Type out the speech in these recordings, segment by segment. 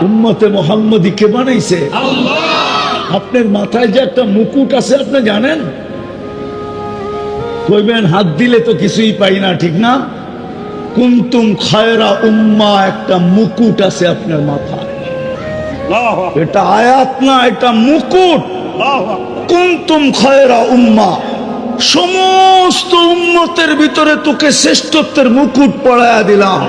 উম্মতে মুহাম্মদী কে বানাইছে? আল্লাহ। আপনার মাথায় যে একটা মুকুট আছে আপনি জানেন? কইবেন হাত দিলে তো কিছুই পাই না, ঠিক না? কুনতুম খায়রা উম্মাহ, একটা মুকুট আছে আপনার মাথায়। এটা আয়াত না, এটা মুকুট। কুনতুম খায়রা উম্মাহ, সমস্ত উম্মতের ভিতরে তোকে শ্রেষ্ঠত্বের মুকুট পরায়া দিলাম।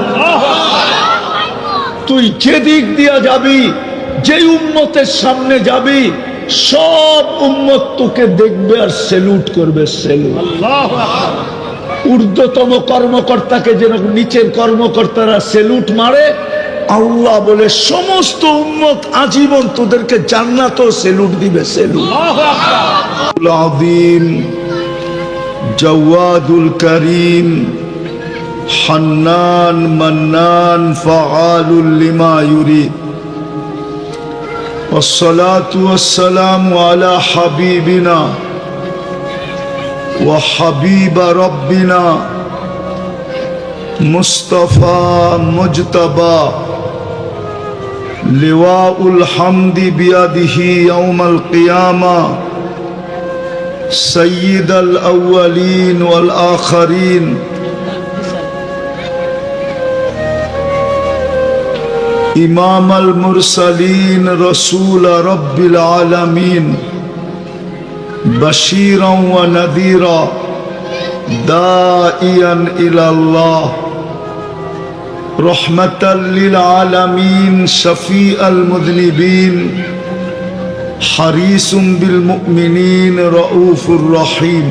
তুই যেদিক দিয়া যাবি, যে উম্মতের সামনে যাবি, সব উম্মত তোকে দেখবে আর সেলুট করবে। সেলুট। ঊর্ধ্বতম কর্মকর্তাকে যেরকম নিচের কর্মকর্তারা সেলুট মারে, আল্লাহ বলে সমস্ত উম্মত আজীবন তোদেরকে জান্নাতও সেলুট দিবে। সেলুট। আযীম জাওয়াদুল করিম হান্নান মান্নান ফাআলুল লিমা ইউরিদ। والصلاة والسلام على حبيبنا وحبيب ربنا مصطفى مجتبى لواء الحمد بيده يوم القيامة سيد الأولين والآخرين إمام المرسلين رسول رب العالمين بشيرا ونذيرا داعيا إلى الله رحمة للعالمين شفيع المذنبين حريص بالمؤمنين رؤوف رحيم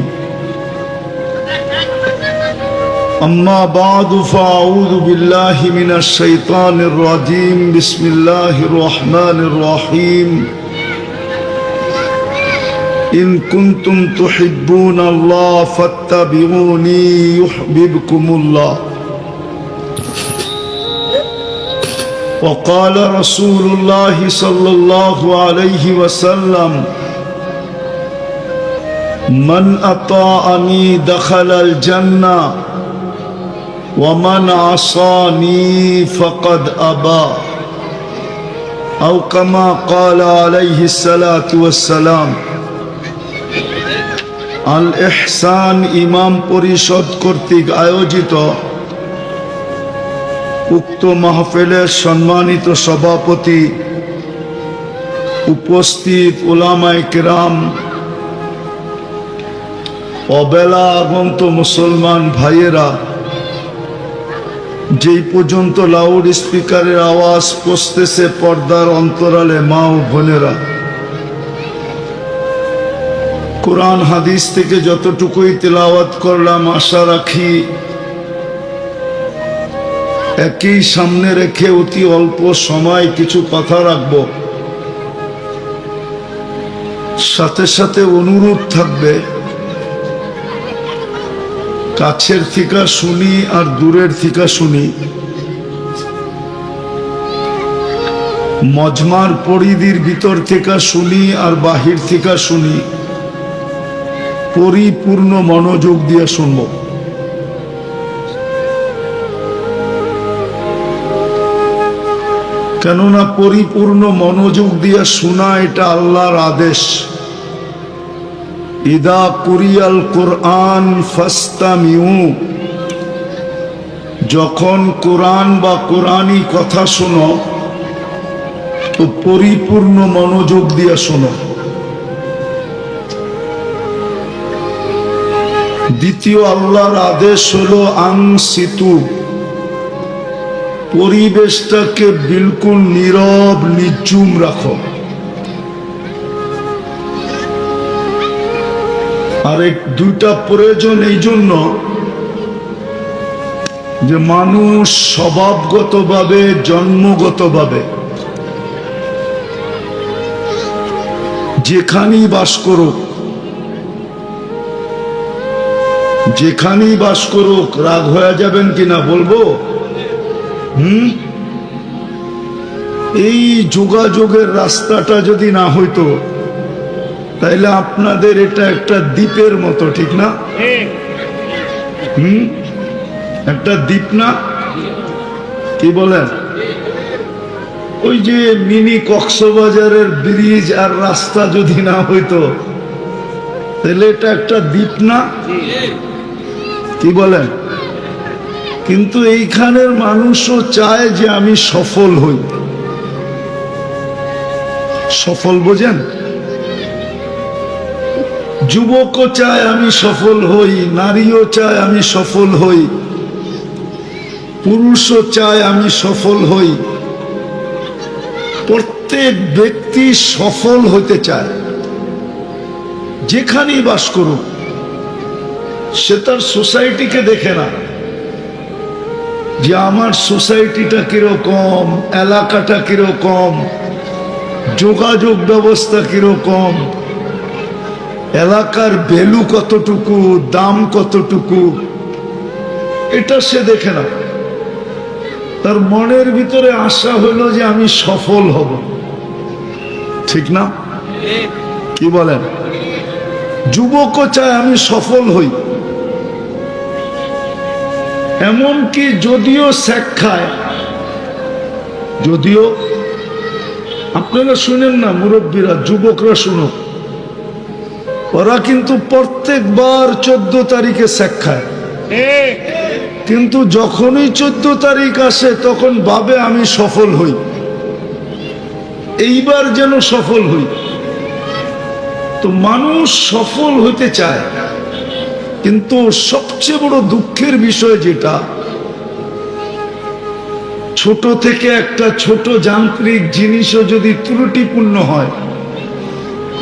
أما بعد فأعوذ بالله من الشيطان الرجيم بسم الله الرحمن الرحيم إن كنتم تحبون الله فاتبعوني يحببكم الله وقال رسول الله صلى الله عليه وسلم من أطاعني دخل الجنة ومن عصاني فقد أبى أو كما قال عليه الصلاة والسلام। আল ইহসান ইমাম পরিষদ কর্তৃক আয়োজিত উক্ত মাহফিলের সম্মানিত সভাপতি, উপস্থিত উলামায়ে কেরাম, অবেলা আগন্ত মুসলমান ভাইয়েরা, যেই পর্যন্ত লাউড স্পিকারের আওয়াজ পৌঁছতেছে পর্দার অন্তরালে মা ও বোনেরা, কোরআন হাদিস থেকে যতটুকুই তেলাওয়াত করলাম আশা রাখি একই সামনে রেখে অতি অল্প সময় কিছু কথা রাখব। সাথে সাথে অনুরোধ থাকবে, কাছের থেকে শুনি আর দূরের থেকে শুনি, মজমার পরিধির ভিতর থেকে শুনি আর বাহির থেকে শুনি, পরিপূর্ণ মনোযোগ দিয়ে শুনব। কেননা পরিপূর্ণ মনোযোগ দিয়ে শোনা এটা আল্লাহর আদেশ। ইদা কুরিয়াল কুরআন ফাস্তামিউ, যখন কোরআন বা কোরআনী কথা শোনো তো পরিপূর্ণ মনোযোগ দিয়ে শোনো। দ্বিতীয় আল্লাহর আদেশ হলো আনসিতু, পরিবেশটাকে বিলকুল নীরব নিঝুম রাখো। আর দুইটা প্রয়োজন এই জন্য যে মানুষ স্বভাবগতভাবে জন্মগতভাবে যেখানেই বাস করুক, যেখানেই বাস করুক, রাগ হয়ে যাবেন কিনা বলবো? এই যোগাযোগের রাস্তাটা যদি না হইতো তাইলে আপনাদের এটা একটা দ্বীপের মতো, ঠিক না? একটা দ্বীপ না, কি বলেন? ওই যে মিনি কক্সবাজারের ব্রিজ আর রাস্তা যদি না হইতো তাহলে এটা একটা দ্বীপ না, কি বলেন? কিন্তু এইখানের মানুষও চায় যে আমি সফল হই। সফল বোঝেন? যুবকও চায় আমি সফল হই, নারীও চায় আমি সফল হই, পুরুষও চায় আমি সফল হই। প্রত্যেক ব্যক্তি সফল হতে চায়, যেখানেই বাস করুক। সে তার সোসাইটিকে দেখে না যে আমার সোসাইটিটা কিরকম, এলাকাটা কিরকম, যোগাযোগ ব্যবস্থা কিরকম, এলাকার ভ্যালু কতটুকু, দাম কতটুকু, এটা সে দেখে না। তার মনের ভিতরে আশা হলো যে আমি সফল হব, ঠিক না? কি বলেন? যুবকও চায় আমি সফল হই। এমনকি যদিও শেখ খায়, যদিও আপনারা শুনেন না, মুরব্বীরা, যুবকরা শুনো, ওরা কিন্তু প্রত্যেকবার 14 তারিখে শেখ খায়, কিন্তু যখনই 14 তারিখ আসে তখন ভাবে আমি সফল হই, এইবার যেন সফল হই। তো মানুষ সফল হতে চায়, কিন্তু সবচেয়ে বড় দুঃখের বিষয় যেটা, ছোট থেকে একটা ছোট যান্ত্রিক জিনিসও যদি ত্রুটিপূর্ণ হয়,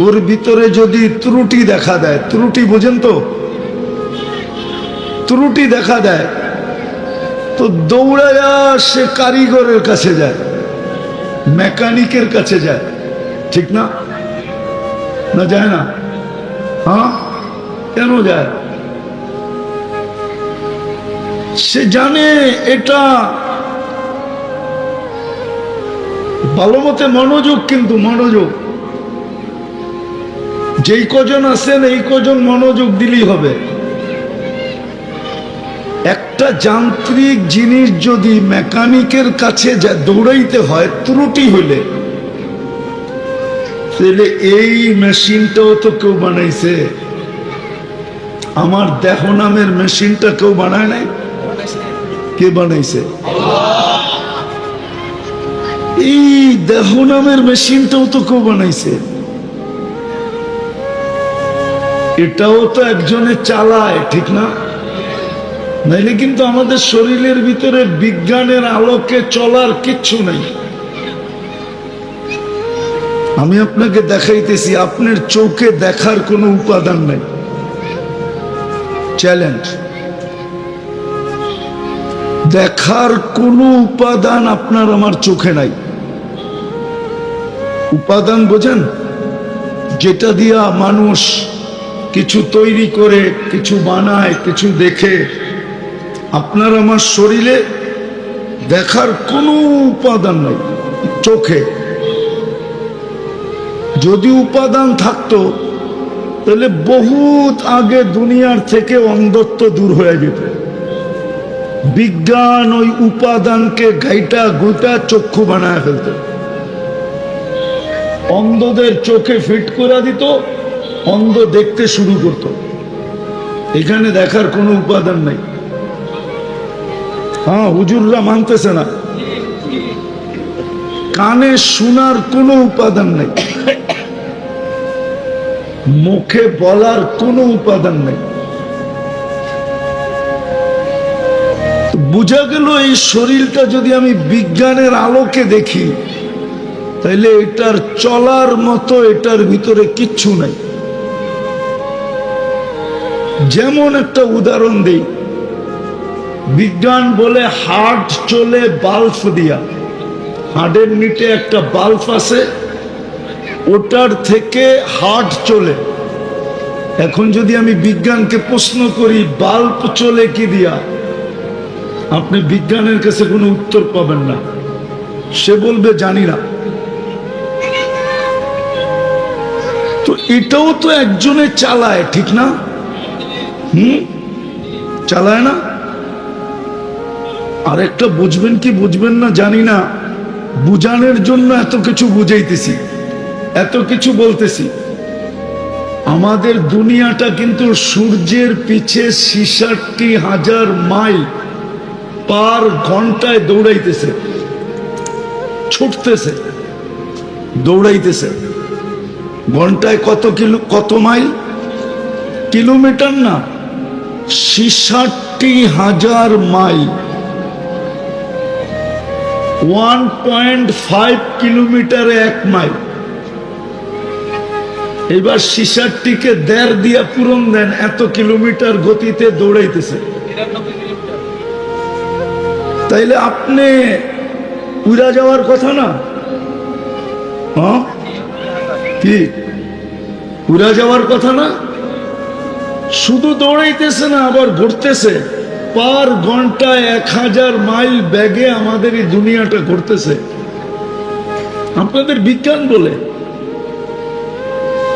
ওর ভিতরে যদি ত্রুটি দেখা দেয়, ত্রুটি বোঝেন তো, ত্রুটি দেখা দেয়, তো দৌড়ায়া সে কারিগরের কাছে যায়, মেকানিকের কাছে যায়, ঠিক না? না যায় না? হ্যাঁ, কেন যায়? সে জানে এটা ভালো মতে মনোযোগ, কিন্তু মনোযোগ যেই কজন আছেন এই কজন মনোযোগ দিলেই হবে। একটা যান্ত্রিক জিনিস যদি মেকানিকের কাছে দৌড়াইতে হয় ত্রুটি হলে, তাহলে এই মেশিনটাও তো কেউ বানাইছে। আমার দেহ নামের মেশিনটা কেউ বানায় নাই? কে বানাইছে? এই দেহ নামের মেশিনটাও তো কেউ বানাইছে। এটাও তো একজনে চালায়, ঠিক না? নাইলে কিন্তু আমাদের শরীরের ভিতরে বিজ্ঞানের আলোকে চলার কিচ্ছু নাই। আমি আপনাকে দেখাইতেছি, আপনার চোখে দেখার কোনো উপাদান নাই। চ্যালেঞ্জ, দেখার কোনো উপাদান আপনার আমার চোখে নাই। উপাদান বোঝেন? যেটা দিয়া মানুষ কিছু তৈরি করে, কিছু বানায়, কিছু দেখে। আপনার আমার শরীরে দেখার কোনো উপাদান নাই চোখে। যদি উপাদান থাকতো তাহলে বহুত আগে দুনিয়ার থেকে অন্ধত্ব দূর হয়ে যেত। বিজ্ঞান ওই উপাদানকে গাইটা গোটা চক্ষু বানায় ফেলত, অন্ধদের চোখে ফিট করে দিত, অন্ধ দেখতে শুরু করত। এখানে দেখার কোনো উপাদান নাই। হ্যাঁ, হুজুররা মানতেছে না। কানে শোনার কোনো উপাদান নাই, মুখে বলার কোনো উপাদান নাই। বুঝা গেল এই শরীরটা যদি আমি বিজ্ঞানের আলোকে দেখি, তাইলে এটার চলার মতো এটার ভিতরে কিচ্ছু নাই। যেমন একটা উদাহরণ দেই, বিজ্ঞান বলে হার্ট চলে বাল্ব দিয়া। হার্টের নিচে একটা বাল্ব আছে, ওটার থেকে হার্ট চলে। এখন যদি আমি বিজ্ঞানকে প্রশ্ন করি বাল্ব চলে কি দিয়া, আপনি বিজ্ঞানের কাছে কোনো উত্তর পাবেন না। সে বলবে জানি না। তো এটাও তো একজনে চালায়, ঠিক না? চালায় না? আর একটা বুঝবেন কি বুঝবেন না জানি না, বুঝানোর জন্য এত কিছু বুঝাইতেছি, এত কিছু বলতেছি। আমাদের দুনিয়াটা কিন্তু সূর্যের পিছে 66,000 মাইল পার ঘন্টায় দৌড়াইতেছে, ছুটতেছে, দৌড়াইতেছে। ঘন্টায় কত মাইল? কিলোমিটার না, 66,000 মাইল। 1.5 কিলোমিটারে 1 মাইল। এবার 66কে 1.5 দিয়া পূরণ দেন, এত কিলোমিটার গতিতে দৌড়াইতেছে। তাইলে আপনি উড়া যাওয়ার কথা না? হ্যাঁ, কি উড়া যাওয়ার কথা না? শুধু দৌড়াইতেছে না, আবার ঘুরতেছে। পার ঘন্টায় 1000 মাইল বেগে আমাদের এই দুনিয়াটা ঘুরতেছে। আপনাদের বিজ্ঞান বলে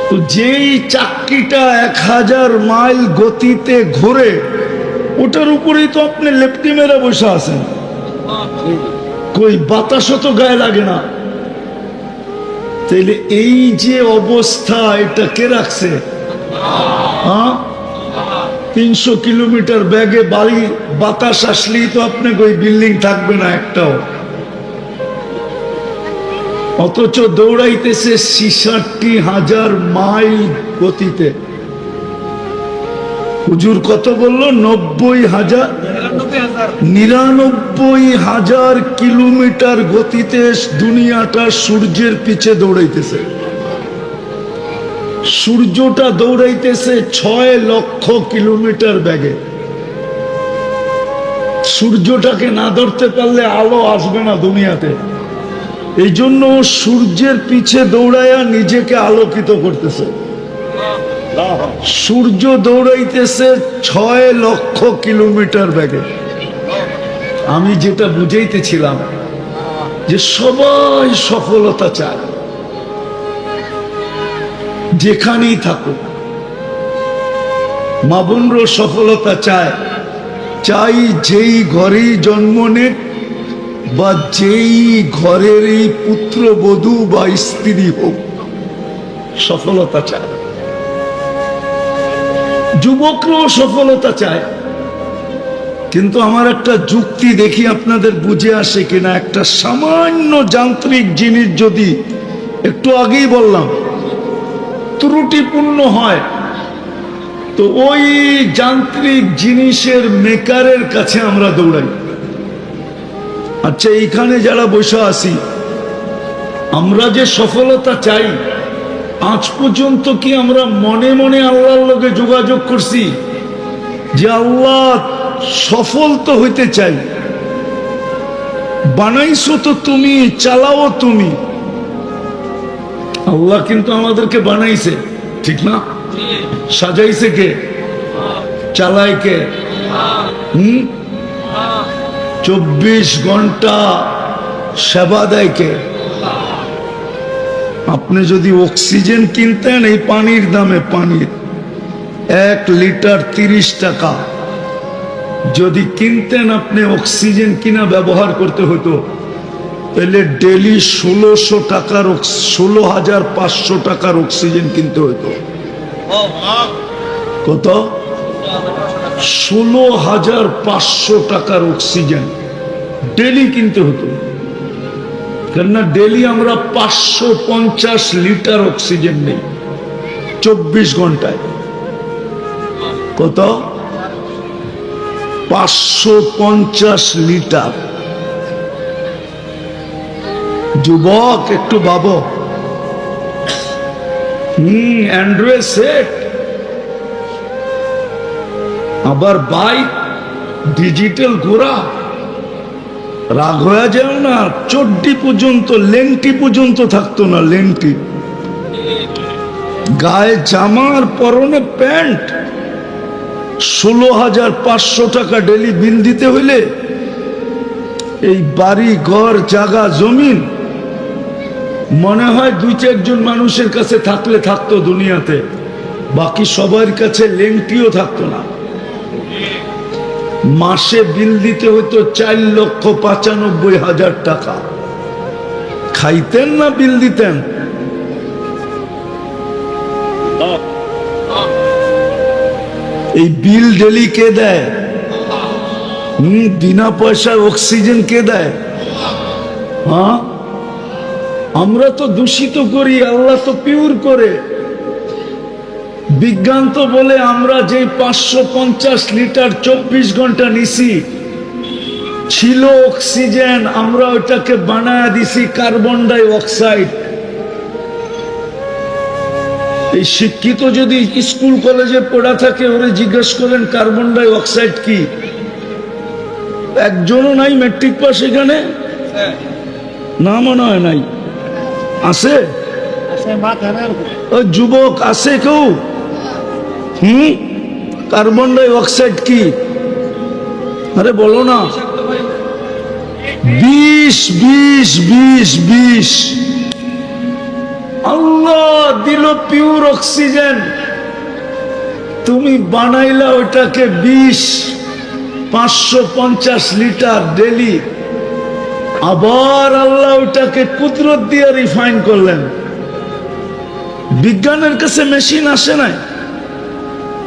তো যেই চাক্কিটা 1000 মাইল গতিতে ঘুরে, ওটার উপরেই তো আপনি লেপটি মেরে বসে আছেন। কই বাতাসও তো গায়ে লাগে না। তাইলে এই যে অবস্থা, এটা কে রাখছে? হ্যাঁ, 300 কিলোমিটার বেগে বাড়ি বাতাস আসলেই তো আপনি ওই বিল্ডিং থাকবে না একটাও। অথচ দৌড়াইতেছে 66,000 মাইল গতিতে। হুজুর কত বলল? 99,000 কিলোমিটার গতিতে দুনিয়াটা সূর্যের পিছে দৌড়াইতেছে। সূর্যটা দৌড়াইতেছে 6 লক্ষ কিলোমিটার বেগে। সূর্যটাকে না ধরতে পারলে আলো আসবে না দুনিয়াতে। এই জন্য সূর্যের পিছে দৌড়াইয়া নিজেকে আলোকিত করতেছে। সূর্য দৌড়াইতেছে 6 লক্ষ কিলোমিটার বেগে। আমি যেটা বুঝাইতেছিলাম যে সবাই সফলতা চায়, যেখানেই থাকুক। মা বোনরও সফলতা চায়, চাই যেই ঘরেই জন্ম নেক বা যেই ঘরেরই পুত্রবধূ বা স্ত্রী হোক, সফলতা চায়। যুবকরাও সফলতা চায়। কিন্তু আমার একটা যুক্তি দেখি আপনাদের বুঝে আসে কিনা। একটা সামান্য যান্ত্রিক জিনিস যদি, একটু আগেই বললাম, ত্রুটিপূর্ণ হয়, তো ওই যান্ত্রিক জিনিসের মেকারের কাছে আমরা দৌড়াই। আচ্ছা, এইখানে যারা বসে আছি, আমরা যে সফলতা চাই, আজ পর্যন্ত কি আমরা মনে মনে আল্লাহর লগে যোগাযোগ করছি যে আল্লাহ সফল তো হইতে চাই, বানাইছো তো তুমি, চালাও তুমি। আল্লাহ কিন্তু আমাদেরকে বানাইছে, ঠিক না? সাজাইছে কে? চালায় কে? 24 ঘন্টা সেবা দেয় কে? আপনি যদি অক্সিজেন কিনতেন, এই পানির দামে, পানির 1 লিটার 30 টাকা যদি কিনতেন আপনি, অক্সিজেন কিনা ব্যবহার করতে হতো, তাহলে ডেলি 1600 টাকার 16,500 টাকার অক্সিজেন কিনতে হতো। কত? 16,500 টাকার অক্সিজেন ডেলি কিনতে হতো। কেননা ডেলি আমরা 550 লিটার অক্সিজেন নেই 24 ঘন্টায়। কত? 550 লিটার। যুবক একটু ভাবো। অ্যান্ড্রয়েড সেট, আবার বাইক, ডিজিটাল ঘোড়া। রাগ হয়ে যাও না, চড্ডি পর্যন্ত, লেংটি পর্যন্ত থাকতো না, লেংটি। গায়ে জামার পরনে প্যান্ট। 16,500 টাকা ডেলি বিল দিতে হইলে এই বাড়ি ঘর জায়গা জমিন মনে হয় 2-4 জন মানুষের কাছে থাকলে থাকতো দুনিয়াতে, বাকি সবার কাছে লেংটিও থাকতো না। মাসে বিল দিতে হতো 4,95,000 টাকা। খাইতেন না বিল দিতেন? এই বিল ডেলি কে দেয়? বিনা পয়সায় অক্সিজেন কে দেয়? হ্যাঁ, আমরা তো দূষিত করি, আল্লাহ তো পিওর করে। বিজ্ঞান তো বলে আমরা যে 550 লিটার 24 ঘন্টা নিছি ছিল অক্সিজেন, আমরা ওটাকে বানায় দিছি কার্বন ডাই অক্সাইড। এই শিক্ষিত যদি স্কুল কলেজে পড়া থাকে, ওরে জিজ্ঞেস করেন কার্বন ডাই অক্সাইড কি? একজনও নাই মেট্রিক পাস এখানে? না, মনে হয় নাই। আছে? ওই যুবক আছে কেউ? কার্বন ডাই অক্সাইড কি? আরে বলো না। 20 আল্লাহ দিল পিওর অক্সিজেন, তুমি বানাইলা ওটাকে 550 লিটার ডেলি। আবার আল্লাহ ওটাকে কুদরত দিয়ে রিফাইন করলেন। বিজ্ঞানের কাছে মেশিন আসে নাই।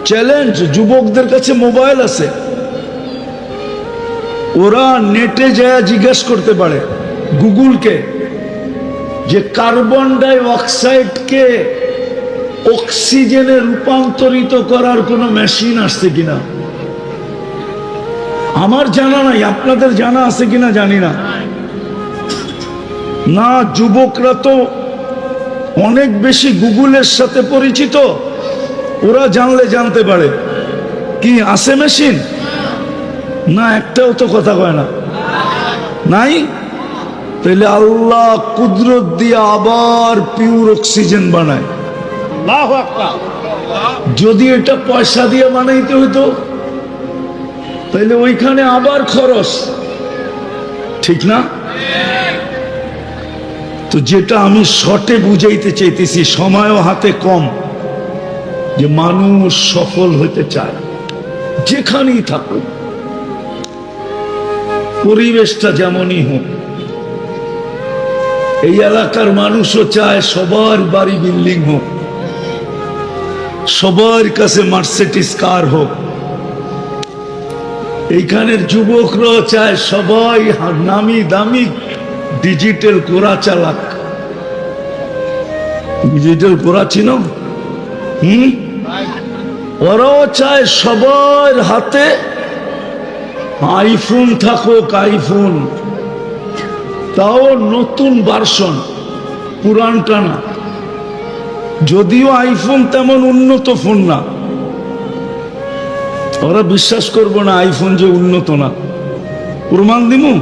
চ্যালেঞ্জ, যুবকদের কাছে মোবাইল আছে, ওরা নেটে যায় জিজ্ঞেস করতে পারে গুগলকে যে কার্বন ডাই অক্সাইডকে অক্সিজেনে রূপান্তরিত করার কোনো মেশিন আসছে কিনা। আমার জানা নাই, আপনাদের জানা আছে কিনা জানি না। না, যুবকরা তো অনেক বেশি গুগলের সাথে পরিচিত, ওরা জানলে জানতে পারে। কি আছে মেশিন? না, একটাও তো কথা কয় না। নাই? তাহলে আল্লাহ কুদরত দিয়ে আবার পিওর অক্সিজেন বানায়। যদি এটা পয়সা দিয়ে বানাইতে হইতো তাহলে ওইখানে আবার খরচ, ঠিক না? তো যেটা আমি শর্টে বুঝাইতে চাইতেছি, সময়ও হাতে কম, যে মানুষ সফল হতে চায় যেখানেই থাকুক, পরিবেশটা যেমনই হোক। এই এলাকার মানুষও চায় সবার বাড়ি বিল্ডিং হোক, সবার কাছে মার্সিডিজ কার হোক। এইখানের যুবকরা চায় সবাই নামি দামি ডিজিটাল কোরা চালাক। ডিজিটাল কোরা চিনো? ওরাও চায় সবার হাতে আইফোন থাকুক, আইফোন, তাও নতুন ভার্সন, পুরানটা না। যদিও আইফোন তেমন উন্নত ফোন না, ওরা বিশ্বাস করবো না আইফোন যে উন্নত না। প্রমাণ দিমু?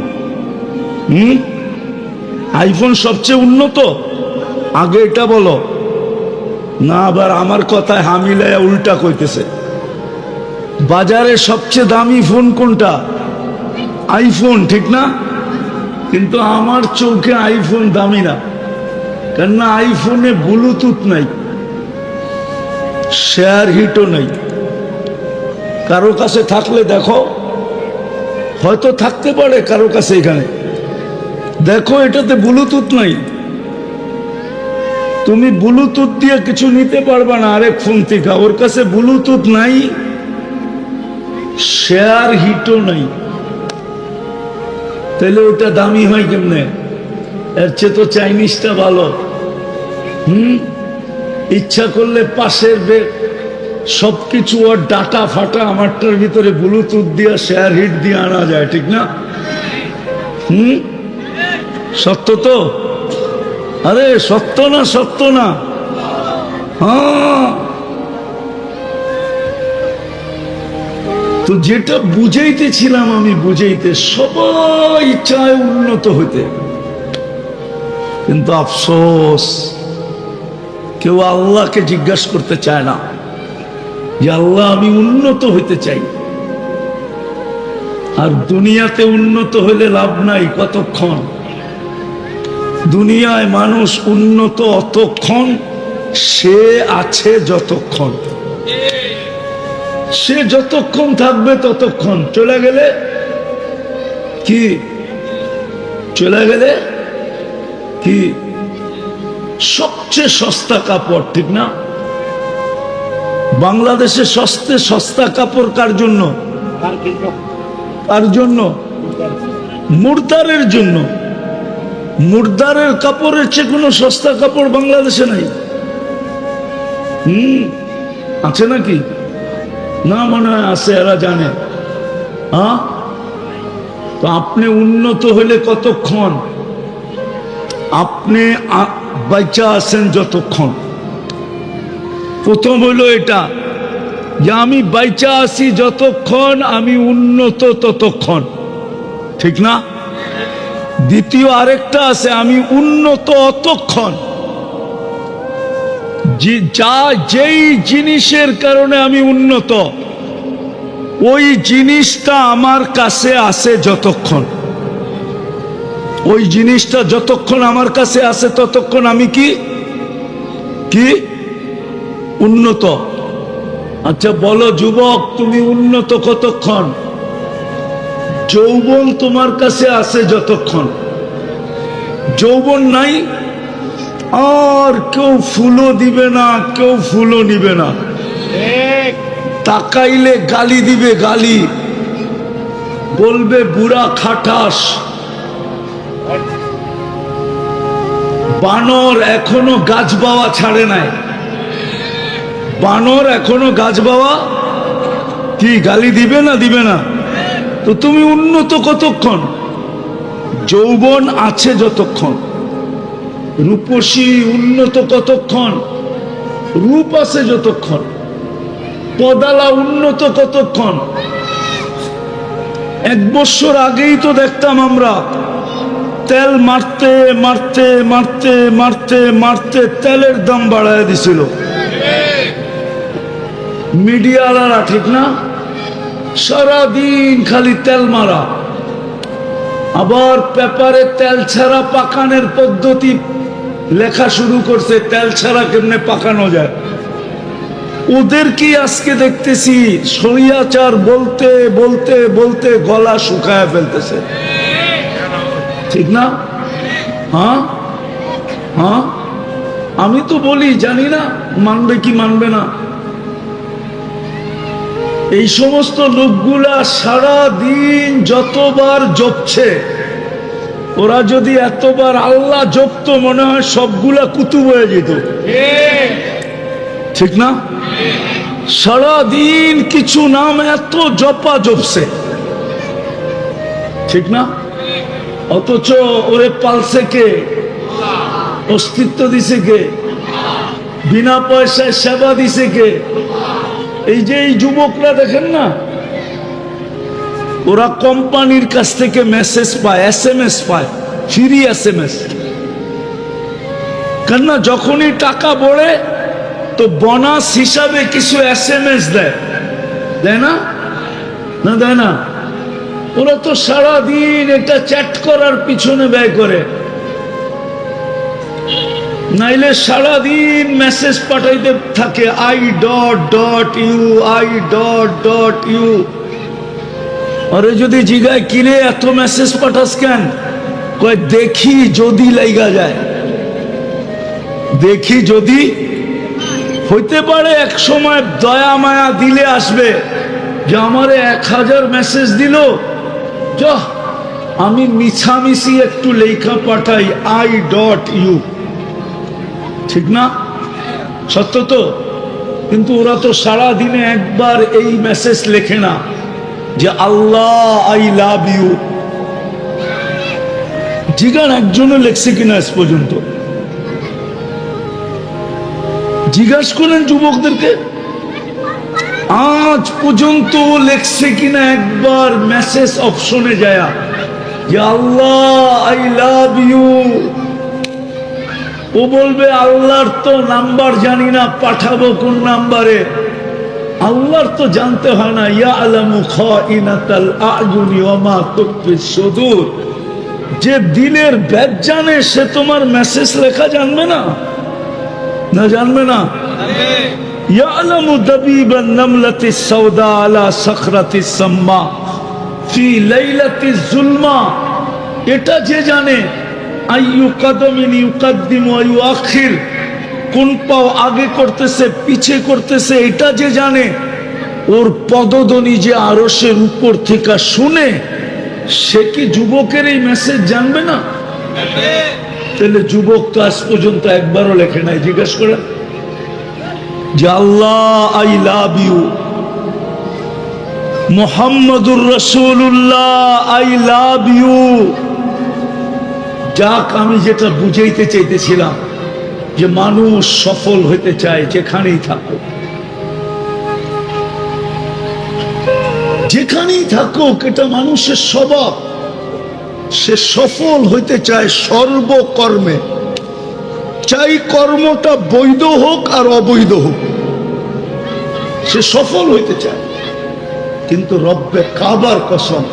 আইফোন সবচেয়ে উন্নত? আগে এটা বলো না, আবার আমার কথায় হামিলায় উল্টা কইতেছে। বাজারে সবচেয়ে দামি ফোন কোনটা? আইফোন, ঠিক না? কিন্তু আমার চোখে আইফোন দামি না, কেননা আইফোনে ব্লুটুথ নাই, শেয়ার হিটও নাই। কারো কাছে থাকলে দেখো, হয়তো থাকতে পারে কারো কাছে। এখানে দেখো, এটাতে ব্লুটুথ নাই, তুমি ব্লুটুথ দিয়ে কিছু নিতে পারবা না আরেক ফোন থেকে। ওর কাছে ব্লুটুথ নাই, শেয়ার হিটও নাই, তাহলে ওটা দামি হয় কেমনে? এর চেয়ে তো চাইনিজটা ভালো। ইচ্ছা করলে পাশের সবকিছু ওর ডাটা ফাটা আমারটার ভিতরে ব্লুটুথ দিয়ে শেয়ার হিট দিয়ে আনা যায়, ঠিক না? সত্য তো? আরে সত্য না? সত্য না? হ্যাঁ। তো যেটা বুঝাইতেছিলাম আমি, বুঝাইতে সবাই চায় উন্নত হইতে, কিন্তু আফসোস কেউ আল্লাহকে জিজ্ঞাসা করতে চায় না যে আল্লাহ আমি উন্নত হইতে চাই। আর দুনিয়াতে উন্নত হইলে লাভ নাই। কতক্ষণ? দুনিয়ায় মানুষ উন্নত অতক্ষণ সে আছে যতক্ষণ, সে যতক্ষণ থাকবে ততক্ষণ। চলে গেলে কি? চলে গেলে কি সবচেয়ে সস্তা কাপড়, ঠিক না? বাংলাদেশে সস্তা কাপড় কার জন্য? কার জন্য? মুর্দারের জন্য। মুর্দারের কাপড়ের চেয়ে কোনো সস্তা কাপড় বাংলাদেশে নাই। আছে নাকি? না, মনে হয় আছে, এরা জানে। হ্যাঁ, তো আপনি উন্নত হলে কতক্ষণ? আপনি বাইচা আছেন যতক্ষণ। প্রথম হলো এটা যে আমি বাইচা আছি যতক্ষণ, আমি উন্নত ততক্ষণ, ঠিক না? দ্বিতীয় আরেকটা আছে, আমি উন্নত অতক্ষণ যেই জিনিসের কারণে আমি উন্নত, ওই জিনিসটা আমার কাছে আছে যতক্ষণ। ওই জিনিসটা যতক্ষণ আমার কাছে আছে ততক্ষণ আমি কি উন্নত। আচ্ছা বলো যুবক, তুমি উন্নত কতক্ষণ? যৌবন তোমার কাছে আছে যতক্ষণ। যৌবন নাই, আর কেউ ফুলও দিবে না, কেউ ফুলও নিবে না। তাকাইলে গালি দিবে, গালি বলবে বুড়া খাটাস। বানর এখনো গাছ বাওয়া ছাড়ে নাই। বানর এখনো গাছ বাওয়া, কি গালি দিবে না? দিবে না। তো তুমি উন্নত কতক্ষণ? যৌবন আছে যতক্ষণ। রূপসী উন্নত কতক্ষণ? রূপ আছে যতক্ষণ। পদালা উন্নত কতক্ষণ? 1 বছর আগেই তো দেখতাম আমরা তেল মারতে মারতে মারতে মারতে মারতে তেলের দাম বাড়ায় দিছিল মিডিয়াওয়ালারা, ঠিক না? সারাদিন খালি তেল মারা। আবার পেপারে তেল ছাড়া পাকানোর পদ্ধতি লেখা শুরু করছে, তেল ছাড়া কেমনে পাকানো যায়। ওদের কি আজকে দেখতেছি স্বৈরাচার বলতে বলতে বলতে গলা শুকায় ফেলতেছে, ঠিক না? হ্যাঁ হ্যাঁ, আমি তো বলি, জানি না মানবে কি মানবে না। এই সমস্ত লোকগুলা সারা দিন যতবার জপছে, ওরা যদি এতবার আল্লাহ জপতো মনে হয় সবগুলা কুতুব হয়ে যেত, ঠিক না? সারা দিন কিছু নাম এত জপা জপছে, ঠিক না? অথচ ওরে পালছে কে? অস্তিত্ব দিছে কে? বিনা পয়সায় সেবা দিছে কে? এই যে এই যুবকরা দেখেন না, ওরা কোম্পানির কাছ থেকে মেসেজ পায়, SMS পায়, ফ্রি SMS। কেননা যখনই টাকা বড়ে তো বোনাস হিসাবে কিছু SMS দেয়, দেয় না? না দেয় না? ওরা তো সারা দিন এটা চ্যাট করার পিছনে ব্যয় করে, নাইলে সারা দিন মেসেজ পাঠাইতে থাকে I.U I.U। আরে যদি জিগায় কিরে এত মেসেজ পাঠাস কেন, কয় দেখি যদি লাইগা যায়, দেখি যদি। হইতে পারে এক সময় দয়া মায়া দিলে আসবে যে আমারে 1000 মেসেজ দিল, যা আমি মিছামিছি একটু লেখা পাঠাই I.U, ঠিক না? সত্য তো? কিন্তু ওরা তো সারা দিনে একবার এই মেসেজ লেখে না যে আল্লাহ আই লাভ ইউ। জিজ্ঞান একজনও লেখছে কিনা আজ পর্যন্ত? জিজ্ঞাসা করেন যুবকদেরকে, আজ পর্যন্ত লেখছে কিনা একবার মেসেজ অপশনে যায় যে আল্লাহ আই লাভ ইউ। ও বলবে আল্লাহর তো নাম্বার জানি না, পাঠাবো কোন নাম্বারে? আল্লাহর তো জানতে হয় না, ইয়ালামু খাইনাতাল আয়ুনি ওয়া মা তুখফিস সুদূর। যে দিলের ভেদ জানে সে তোমার মেসেজ লেখা জানবে না? না জানবে না? ইয়ালামু দাবিবান নামলাতিস সাওদা আলা সাখরাতিস সাম্মা ফি লাইলাতিজ জুলমা। এটা যে জানে আইয়ু কদমিন ইউকাদ্দিমু ওয়া ইউআখির, কোন পাও আগে করতেছে পিছে করতেছে এটা যে জানে, ওর পদধ্বনি যে আরশের উপর থেকে শুনে, সে কি যুবকের এই মেসেজ জানবে না? তাহলে যুবক তো আজ পর্যন্ত একবারও লেখে নাই। জিজ্ঞেস করে যে আল্লাহ আই লাভ ইউ, মুহাম্মাদুর রাসূলুল্লাহ আই লাভ ইউ। যাক, আমি যেটা বুঝাইতে চাইতেছিলাম যে মানুষ সফল হতে চায় যেখানেই থাকুক, যেখানেই থাকুক, এটা মানুষের স্বভাব। সে সফল হইতে চায় সর্বকর্মে, চাই কর্মটা বৈধ হোক আর অবৈধ হোক, সে সফল হইতে চায়। কিন্তু রব্বে কাবার কসম,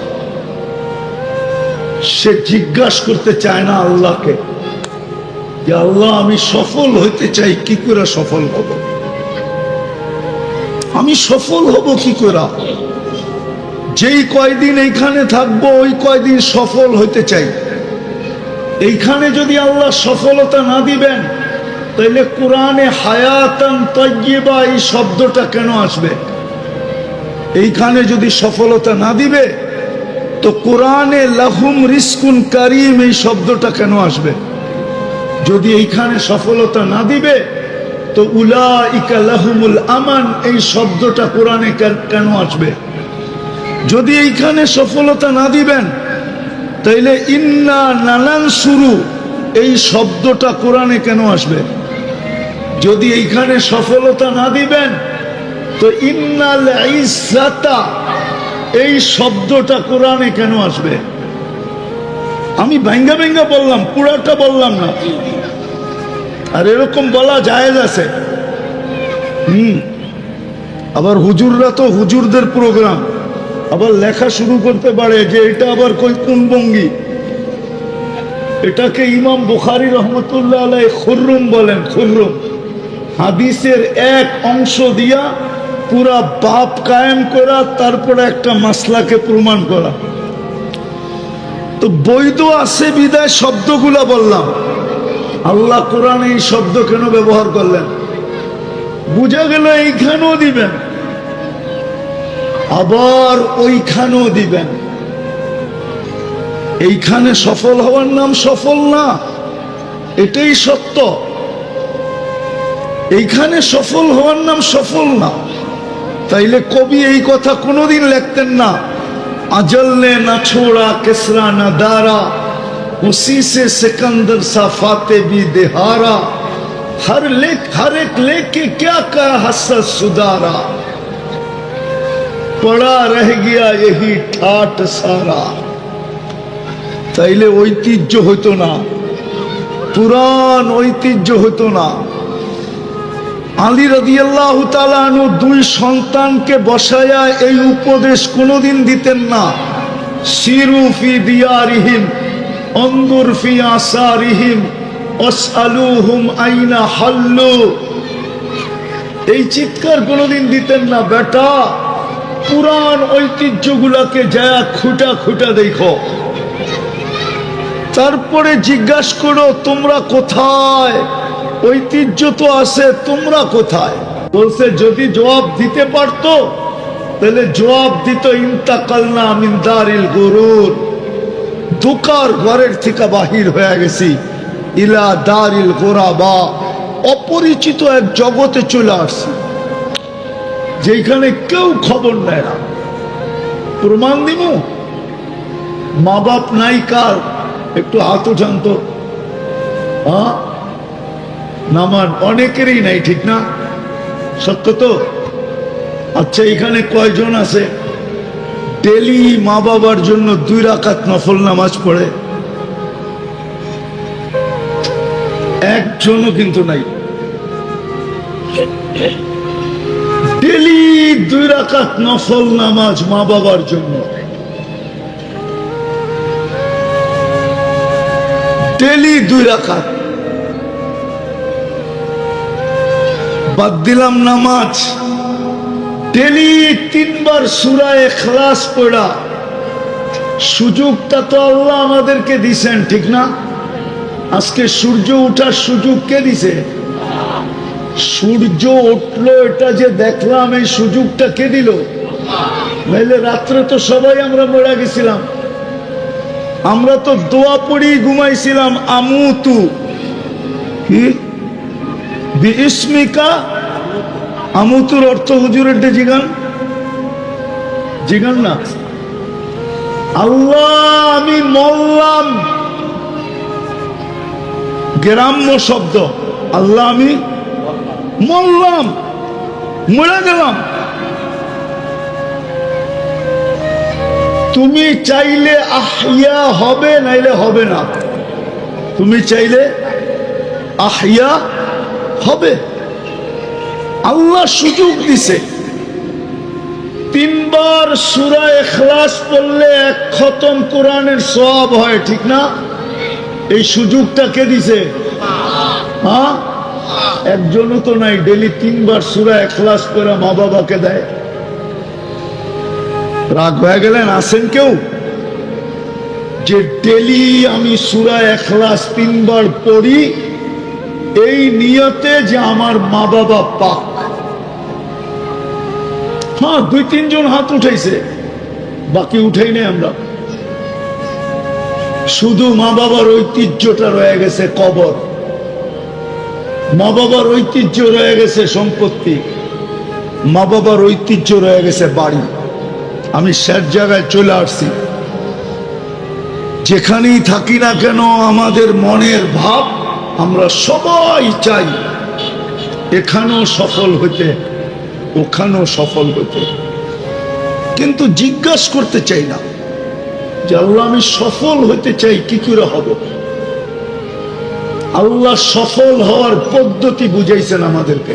সে জিজ্ঞাসা করতে চায় না আল্লাহকে যে আল্লাহ আমি সফল হইতে চাই, কি করে সফল হব? আমি সফল হব কি করে? যেই কয়দিন এইখানে থাকবো ওই কয়দিন সফল হইতে চাই। এইখানে যদি আল্লাহ সফলতা না দিবেন, তাহলে কোরআনে হায়াতান তাইয়্যিবা এই শব্দটা কেন আসবে? এইখানে যদি সফলতা না দিবে, তো কোরআনে লাহুম রিজকুন কারীম এই শব্দটা কেন আসবে? যদি এইখানে সফলতা না দিবে, তো উলাইকা লাহুমুল আমান এই শব্দটা কোরআনে কেন আসবে? যদি এইখানে সফলতা না দিবেন, তাইলে ইন্না নানানসুরু এই শব্দটা কোরআনে কেন আসবে? যদি এইখানে সফলতা না দিবেন, তো ইন্নাল ইজ্জাতা এই শব্দটা কোরআনে কেন আসবে? আমি ভাঙ্গা ভাঙ্গা বললাম, পুরাটা বললাম না। আর এরকম বলা জায়েজ আছে। আবার হুজুররা তো হুজুরদের প্রোগ্রাম, আবার লেখা শুরু করতে পারে যে এটা আবার কোন ভঙ্গি। এটাকে ইমাম বুখারী রহমতুল্লাহ আলাইহি খুররুম বলেন। খুররুম হাদিসের এক অংশ দিয়া পুরা বাপ কায়েম করা, তারপরে একটা মাসলাকে প্রমাণ করা। তো বৈধ আছে বিদায় শব্দগুলা বললাম। আল্লাহ কোরআনে এই শব্দ কেন ব্যবহার করলেন? বুঝা গেল এইখানেও দিবেন, আবার ওইখানেও দিবেন। এইখানে সফল হওয়ার নাম সফল না, এটাই সত্য। এইখানে সফল হওয়ার নাম সফল না। তাইলে কবি এই কথা কোনোদিন লিখতেন না, अजल ने न छोड़ा किसरा न दारा, उसी से सिकंदर सा फाते भी दिहारा, हर एक लेके क्या कर हसरत सुधारा, पड़ा रह गया यही ठाट सारा। তাইলে ঐতিহ্য হইতো না, পুরান ঐতিহ্য হইতো না। আলী রাদিয়াল্লাহু তাআলা আনহু দুই সন্তানকে বসায়া এই উপদেশ কোনোদিন দিতেন না, সিরু ফি দিয়ারিহিম আনদুর ফি আসারিহিম আসআলুহুম আইনা হাল্লু। এই চিৎকার কোনোদিন দিতেন না, বেটা পুরান ঐতিহ্যগুলোকে যা খুঁটা খুঁটা দেখো, তারপরে জিজ্ঞাসা করো তোমরা কোথায়? ঐতিহ্য তো আছে, তোমরা কোথায়? বলছে যদি জবাব দিতে পারতো তাহলে জবাব দিত ইন্তাকালনা মিন দারিল গুরুর, দুকার ঘরের থেকে বাহির হয়ে গেছি, ইলা দারিল গুরাবা, অপরিচিত এক জগতে চলে আসছি যেখানে কেউ খবর নেয় না। প্রমাণ দিব, মা বাপ নাই কার, একটু হাত জানতো, হ্যাঁ নামান অনেকেরই নাই, ঠিক না? সত্য তো? আচ্ছা এখানে কয়জন আছে ডেলি মা বাবার জন্য 2 রাকাত নফল নামাজ পড়ে? একজনও কিন্তু নাই। ডেলি 2 রাকাত নফল নামাজ মা বাবার জন্য, ডেলি 2 রাকাত। বাদ দিলাম নামাজ, ডেলি 3 বার সূরা ইখলাস পড়া। সুযোগটা তো আল্লাহ আমাদেরকে দিয়েছেন, ঠিক না? আজকে সূর্য ওঠার সুযোগ কে দিছে? সূর্য উঠলো এটা যে দেখলাম, এই সুযোগটা কে দিল? নাইলে রাত্রে তো সবাই আমরা মরে গেছিলাম। আমরা তো দোয়া পড়ি ঘুমাইছিলাম, আমুতু কি বিস্মিকা। আমুতুর অর্থ হুজুরের জিগান জিগান না, আল্লাহ আমি মরলাম, গ্রাম্য শব্দ। আল্লাহ আমি মরলাম, মরে গেলাম। তুমি চাইলে আহিয়া হবে, নাইলে হবে না। তুমি চাইলে আহিয়া হবে। আল্লাহ সুযোগ দিছে। 3 বার সূরা ইখলাস পড়লে 1 খতম কোরআনের সওয়াব হয়, ঠিক না? এই সুযোগটা কে দিছে? হ্যাঁ, একজনও তো নাই ডেলি 3 বার সূরা ইখলাস করে মা বাবাকে দেয়। রাগ হয়ে গেলেন? আছেন কেউ যে ডেলি আমি সূরা ইখলাস 3 বার পড়ি এই নিয়তে যে আমার মা বাবা পাক? হ্যাঁ, 2-3 জন হাত উঠাইছে, বাকি উঠাই নাই আমরা। শুধু মা বাবার ঐতিহ্যটা রয়ে গেছে কবর, মা বাবার ঐতিহ্য রয়ে গেছে সম্পত্তি, মা বাবার ঐতিহ্য রয়ে গেছে বাড়ি। আমি শেষ জায়গায় চলে আসছি। যেখানেই থাকি না কেন আমাদের মনের ভাব আমরা সবাই চাই এখানেও সফল হইতে, ওখানেও সফল হইতে, কিন্তু জিজ্ঞাসা করতে চাই না যে আল্লাহ আমি সফল হইতে চাই, কি করে হব? আল্লাহ সফল হওয়ার পদ্ধতি বুঝাইছেন আমাদেরকে।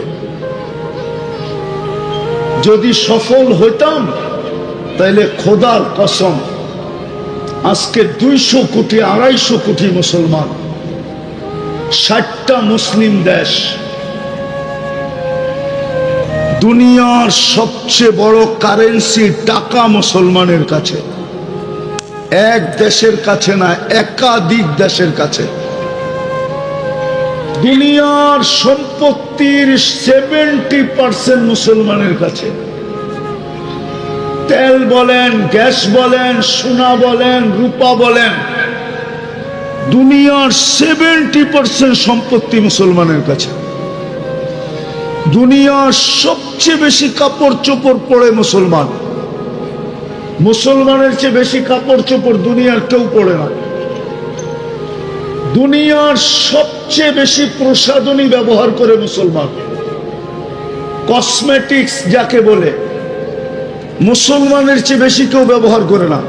যদি সফল হইতাম তাইলে খোদার কসম আজকে 200 কোটি 250 কোটি মুসলমান, 60টা মুসলিম দেশ, দুনিয়ার সবচেয়ে বড় কারেন্সি টাকা মুসলমানের কাছে। এক দেশের কাছে না, একাধিক দেশের কাছে। দুনিয়ার সম্পত্তির 70% মুসলমানের কাছে। তেল বলেন, গ্যাস বলেন, সোনা বলেন, রূপা বলেন, দুনিয়ার 70% সম্পত্তি মুসলমানের কাছে। দুনিয়ার সবচেয়ে বেশি কাপড় চোপড় পরে মুসলমান। মুসলমানের চেয়ে বেশি কাপড় চোপড় দুনিয়ার কেউ পরে না। দুনিয়ার সবচেয়ে বেশি প্রসাধনী ব্যবহার করে মুসলমান। কসমেটিক্স যাকে বলে, মুসলমানের চেয়ে বেশি কেউ ব্যবহার করে না।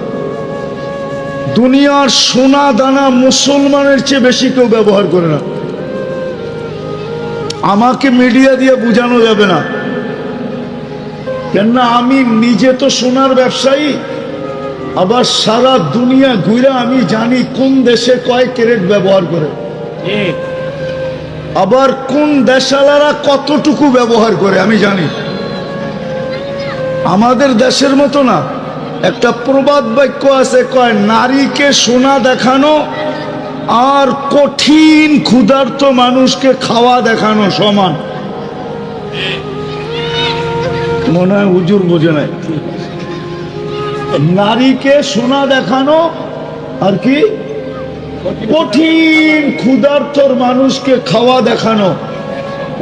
দুনিয়ার সোনা দানা মুসলমানের চেয়ে বেশি কেউ ব্যবহার করে না। আমাকে মিডিয়া দিয়ে বোঝানো যাবে না, কেননা আমি নিজে তো সোনার ব্যবসায়ী, আবার সারা দুনিয়া ঘুরে আমি জানি কোন দেশে কয় ক্যারেট ব্যবহার করে, আবার কোন দেশালারা কতটুকু ব্যবহার করে আমি জানি। আমাদের দেশের মতো না। একটা প্রবাদ বাক্য আছে, কয় নারীকে সোনা দেখানো আর কঠিন ক্ষুধার্ত মানুষকে খাওয়া দেখানো সমান। মনে হয় হুজুর বোঝে নাই। নারীকে সোনা দেখানো আর কি কঠিন ক্ষুধার্তর মানুষকে খাওয়া দেখানো।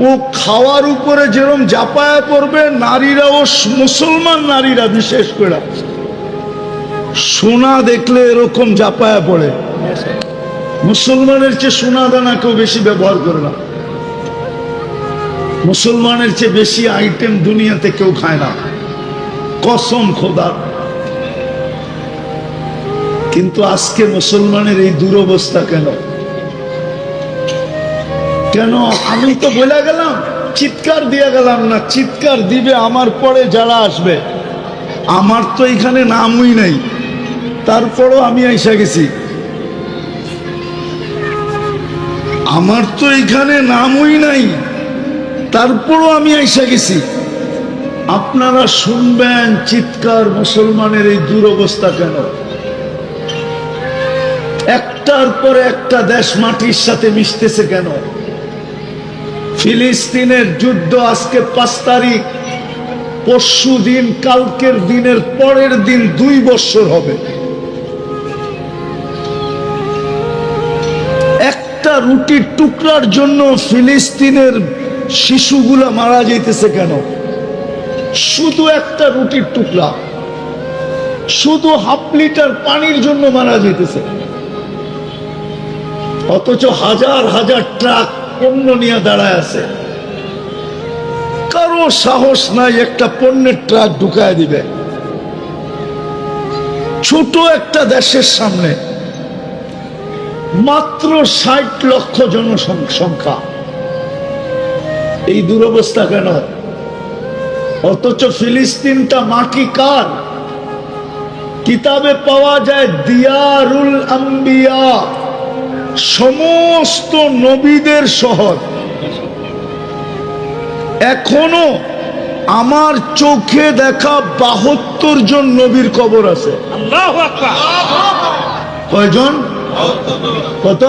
ও খাওয়ার উপরে যেরকম জাপায়া পড়বে, নারীরাও, মুসলমান নারীরা বিশেষ করে সোনা দেখলে এরকম জাপায়া পড়ে। মুসলমানের চেয়ে সোনা দানা কেউ বেশি ব্যবহার করে না। মুসলমানের চেয়ে বেশি আইটেম দুনিয়াতে কেউ খায় না, কসম খোদার। কিন্তু আজকে মুসলমানের এই দুরবস্থা কেন? কেন? আমি তো বলে গেলাম, চিৎকার দিয়ে গেলাম না, চিৎকার দিবে আমার পরে যারা আসবে। আমার তো এখানে নামই নাই, তারপরও আমি আইসা গেছি। আমার তো এখানে নামই নাই, তারপরও আমি আইসা গেছি। আপনারা শুনবেন চিৎকার, মুসলমানের এই দুরবস্থা কেন? একটার পর একটা দেশ মাটির সাথে মিশতেছে কেন? ফিলিস্তিনের যুদ্ধ আজকে 5 তারিখ, পরশু দিন, কালকের দিনের পরের দিন 2 বছর হবে। একটা রুটির টুকরার জন্য ফিলিস্তিনের শিশুগুলা মারা যাইতেছে কেন? শুধু একটা রুটির টুকরা, শুধু 1/2 লিটার পানির জন্য মারা যাইতেছে। অথচ হাজার হাজার ট্রাক পণ্য নিয়ে দাঁড়ায় আছে, কারো সাহস নাই একটা পণ্যের ট্রাক ঢুকায় দিবে। ছোট একটা দেশের সামনে মাত্র 60 লক্ষ জনসংখ্যা, এই দুরবস্থা কেন? অথচ ফিলিস্তিনটা মাটি কার? কিতাবে পাওয়া যায় দিয়ারুল আম্বিয়া, সমস্ত নবীদের শহর। এখনো আমার চোখে দেখা 72 জন নবীর কবর আছে। আল্লাহু আকবার। কয়জন? কত?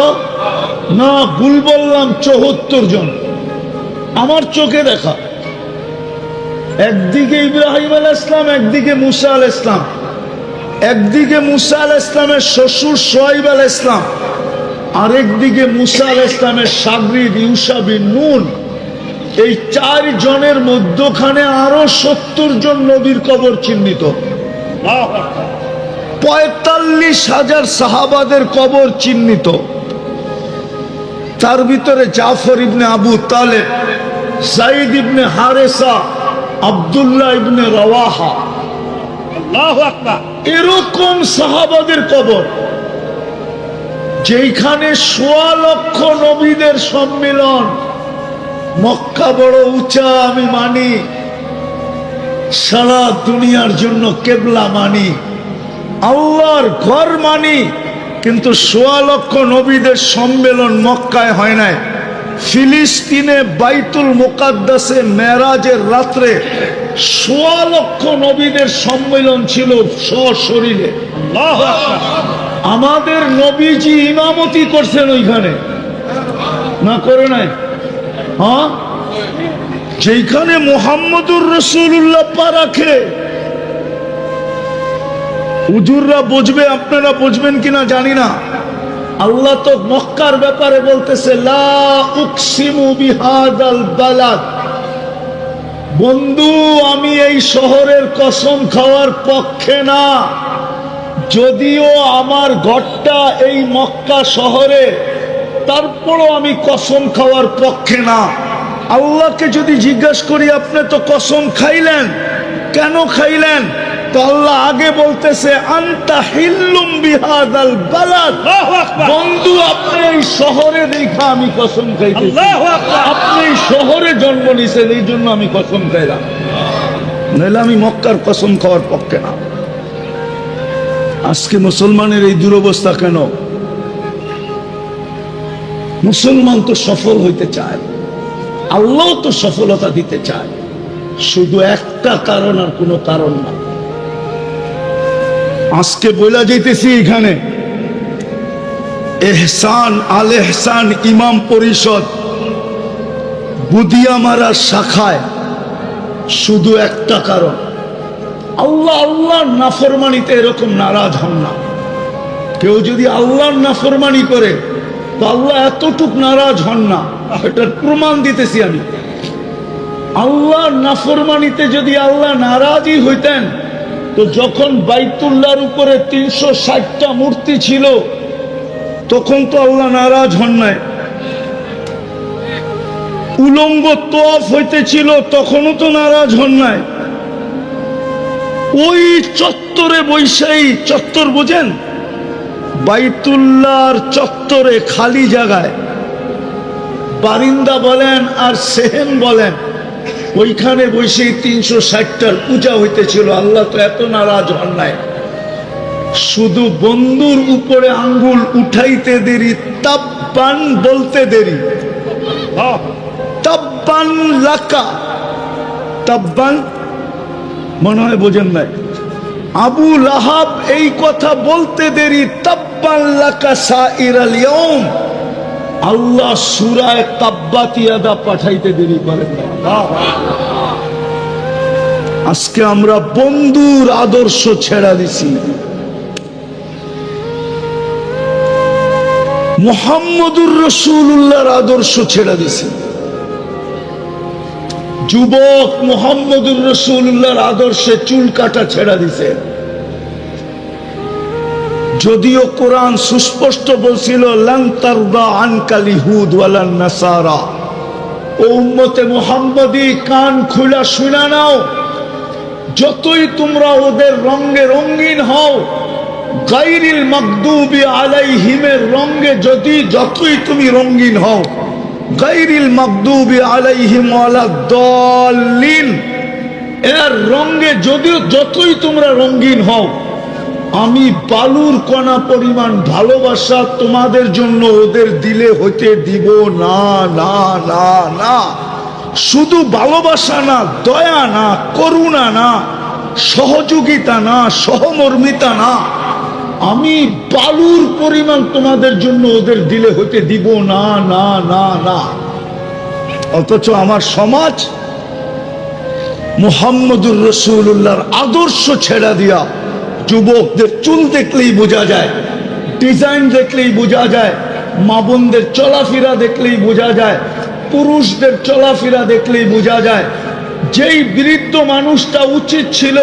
না, ভুল বললাম, 74 জন আমার চোখে দেখা। একদিকে ইব্রাহিম আলাইহিস সালাম, একদিকে মুসা আলাইহিস সালাম, একদিকে মুসা আলাইহিস সালামের শ্বশুর শুআয়ব আলাইহিস সালাম, আরেকদিকে মুসা আলাইহিস সালামের শাগরিদ ইউশা বিন নুন। এই 4 জনের মধ্যখানে আরো 70 জন নবীর কবর চিহ্নিত। 45,000 সাহাবাদের কবর চিহ্নিত। তার ভিতরে জাফর ইবনে আবু তালেব, যায়েদ ইবনে হারেসা, আব্দুল্লাহ ইবনে রাওয়াহা, আল্লাহু আকবার, এরকম সাহাবাদের কবর। যেখানে 1.25 লক্ষ নবীদের সম্মিলন। মক্কা বড় উঁচা আমি মানি, সারা দুনিয়ার জন্য কেবলা মানি, আল্লাহর ঘর মানি, কিন্তু 1.25 লক্ষ নবীদের সম্মেলন মক্কায় হয় নাই। ফিলিস্তিনে বাইতুল মুকাদ্দাসে মেরাজের রাত্রে 1.25 লক্ষ নবীদের সম্মেলন ছিল সশরীরে। আল্লাহু আকবার। আমাদের নবীজি ইমামতি করছেন ওইখানে, না করে নাই? হ্যাঁ, যেখানে মুহাম্মদুর রাসূলুল্লাহ পা রাখে। হুজুররা বুঝবে, আপনারা বুঝবেন কিনা জানি না। আল্লাহ তো মক্কার ব্যাপারে বলতেছে লা উকসিমু বিহাদাল বালাদ, বন্ধু আমি এই শহরের কসম খাওয়ার পক্ষে না, যদিও আমার ঘরটা এই মক্কা শহরে, তারপরও আমি কসম খাওয়ার পক্ষে না। আল্লাহকে যদি জিজ্ঞাসা করি আপনি তো কসম খাইলেন, কেন খাইলেন? তো আল্লাহ আগে বলতেছে আনতা হিল্লুম বিহাদাল বালাদ, বন্ধু আপনি এই শহরে দেখা আমি কসম খাইতেছি। আপনি এই শহরে জন্ম নিছেন, এই জন্য আমি কসম খাইলাম, নইলে আমি মক্কার কসম খাওয়ার পক্ষে না। আজকে মুসলমানের এই দুরবস্থা কেন? মুসলমান তো সফল হইতে চায়, আল্লাহ তো সফলতা দিতে চায়, শুধু একটা কারণ আর কোনো কারণ না। আজকে বইলা যাইতেছি এখানে এহসান আল এহসান ইমাম পরিষদ বুদিয়ামারার শাখায় শুধু একটা কারণ, আল্লাহ আল্লাহর নাফরমানিতে এরকম নারাজ হন না। কেউ যদি আল্লাহর নাফরমানি করে তো আল্লাহ এতটুক নারাজ হন না, এটার প্রমাণ দিতেছি আমি। আল্লাহর নাফরমানিতে যদি আল্লাহ নারাজই হইতেন তো যখন বাইতুল্লাহর উপরে 360টা মূর্তি ছিল তখন তো আল্লাহ নারাজ হন নাই। উলঙ্গ তওয়াফ হইতেছিল তখনও তো নারাজ হন নাই। ওই চত্বরে বৈশাই, চত্বর বোঝেন, বাইতুল্লাহর চত্বরে খালি জায়গায় বারিন্দা বলেন আর সেহেন বলেন, ওইখানে বসে 360টার পূজা হইতেছিল। আল্লাহ তো এত নারাজ হন নাই। শুধু বন্ধুর উপরে আঙ্গুল উঠাইতে দেরি, তাব্বান বলতে দেরি, তাব্বান লাকা, তাব্বান মনে হয় বোঝেন নাই। আবু লাহাব এই কথা বলতে দেরি, তাব্বান তাব্বান লাকা সাইরাল ইয়াউম, আল্লাহ সূরা তাব্বাত ইয়াদা পাঠাইতে দেরি করেন না। আজকে আমরা বন্ধুর আদর্শ ছেড়া দিছি, মুহাম্মদুর রাসূলুল্লাহর আদর্শ ছেড়ে দিছি। যুবক মুহাম্মদুর রাসূলুল্লাহর আদর্শে চুল কাটা ছেড়ে দিছে, যদিও কোরআন সুস্পষ্ট বলছিল লান তারদা আনকাল ইহুদ ওয়ালান নাসারা। ও উম্মতে মুহাম্মদী, কান খুলা শুনে নাও, যতই তোমরা ওদের রঙে রঙিন হও, গায়রিল মাগদুবি আলাইহিমের রঙে যতই তুমি রঙিন হও, গায়রিল মাগদুবি আলাইহিম ওয়ালাদ-দাল্লিন এর রঙে যতই তোমরা রঙিন হও, আমি বালুর কণা পরিমাণ ভালোবাসা তোমাদের জন্য ওদের দিলে হতে দিব না, না, না, না। শুধু ভালোবাসা না, দয়া না, করুণা না, সহযোগিতা না, সহমর্মিতা না, আমি বালুর পরিমাণ তোমাদের জন্য ওদের দিলে হতে দিব না, না, না, না। অথচ আমার সমাজ মুহাম্মদুর রাসূলুল্লাহর আদর্শ ছেড়া দিয়া যুবকদের চুল দেখলেই বোঝা যায়, ডিজাইন দেখলেই বোঝা যায়, মা বোনদের চলাফেরা দেখলেই বোঝা যায়, পুরুষদের চলাফেরা দেখলেই বোঝা যায়। যেই বৃদ্ধ মানুষটা উচিত ছিল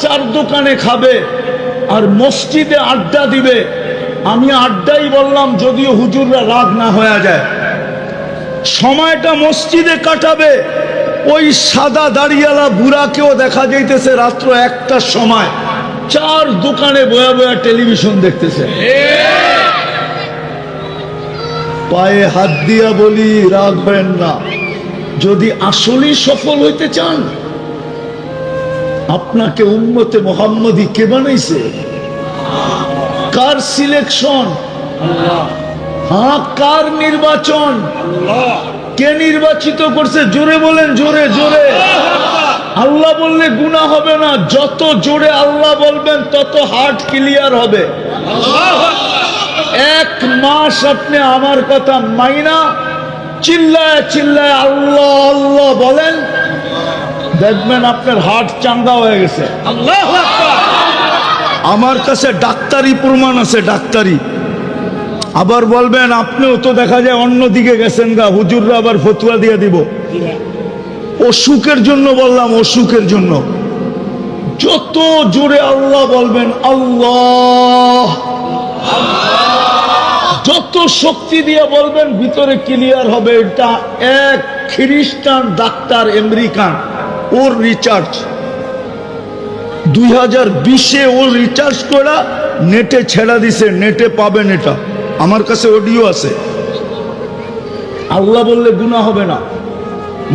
চার দোকানে খাবে আর মসজিদে আড্ডা দিবে, আমি আড্ডাই বললাম যদিও হুজুররা রাগ না হয়ে যায়, সময়টা মসজিদে কাটাবে, ওই সাদা দাড়িয়ালা বুড়াকেও দেখা যাইতেছে রাত্র 1টার সময় 4 দোকানে বয়া বয়া টেলিভিশন দেখতেছে। পায়ে হাত দিয়া বলি, রাগ হবেন না, যদি আসলেই সফল হইতে চান, আপনাকে উম্মতে মুহাম্মদী কে বানাইছে? Car selection? হ্যাঁ, কার নির্বাচন? কে নির্বাচিত করছে? জোরে বলেন, জোরে জোরে। আল্লাহ বললে গুনাহ হবে না, যত জোরে আল্লাহ বলবেন তত হার্ট ক্লিয়ার হবে। 1 মাস আপনি আমার কথা মাইনা চিল্লায় চিল্লায় আল্লাহ আল্লাহ বলেন, দেখবেন আপনার হার্ট চাঙ্গা হয়ে গেছে। আল্লাহু আকবার। আমার কাছে ডাক্তারি প্রমাণ আছে, ডাক্তারি। আবার বলবেন আপনিও তো দেখা যায় অন্যদিকে গেছেন গা, হুজুররা আবার ফতুয়া দিয়ে দিব। অসুখের জন্য বললাম, অসুখের জন্য যত জোরে আল্লাহ বলবেন, আল্লাহ, যত শক্তি দিয়ে বলবেন ভিতরে ক্লিয়ার হবে। এটা এক খ্রিস্টান ডাক্তার আমেরিকান, ওর রিচার্জ 2020-এ ওর রিচার্জ করা নেটে ছেড়া দিছে, নেটে পাবেন, এটা আমার কাছে অডিও আছে। আল্লাহ বললে গুনাহ হবে না।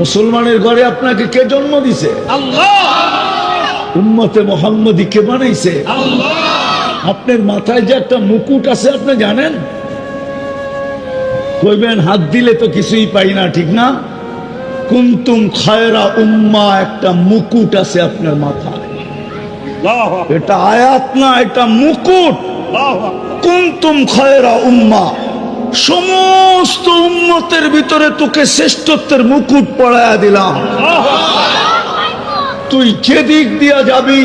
মুসলমানের ঘরে আপনাকে কে জন্ম দিছে? আল্লাহ। উম্মতে মুহাম্মদী কে বানাইছে? আল্লাহ। আপনার মাথায় যে একটা মুকুট আছে আপনি জানেন? কইবেন হাত দিলে তো কিছুই পাই না, ঠিক না? কুনতুম খায়রা উম্মাহ, একটা মুকুট আছে আপনার মাথায়। এটা আয়াত না, এটা মুকুট। কুনতুম খায়রা উম্মাহ, সমস্ত উম্মতের ভিতরে তোকে শ্রেষ্ঠত্বের মুকুট পরায়া দিলাম। তুই যেদিক দিয়া যাবি,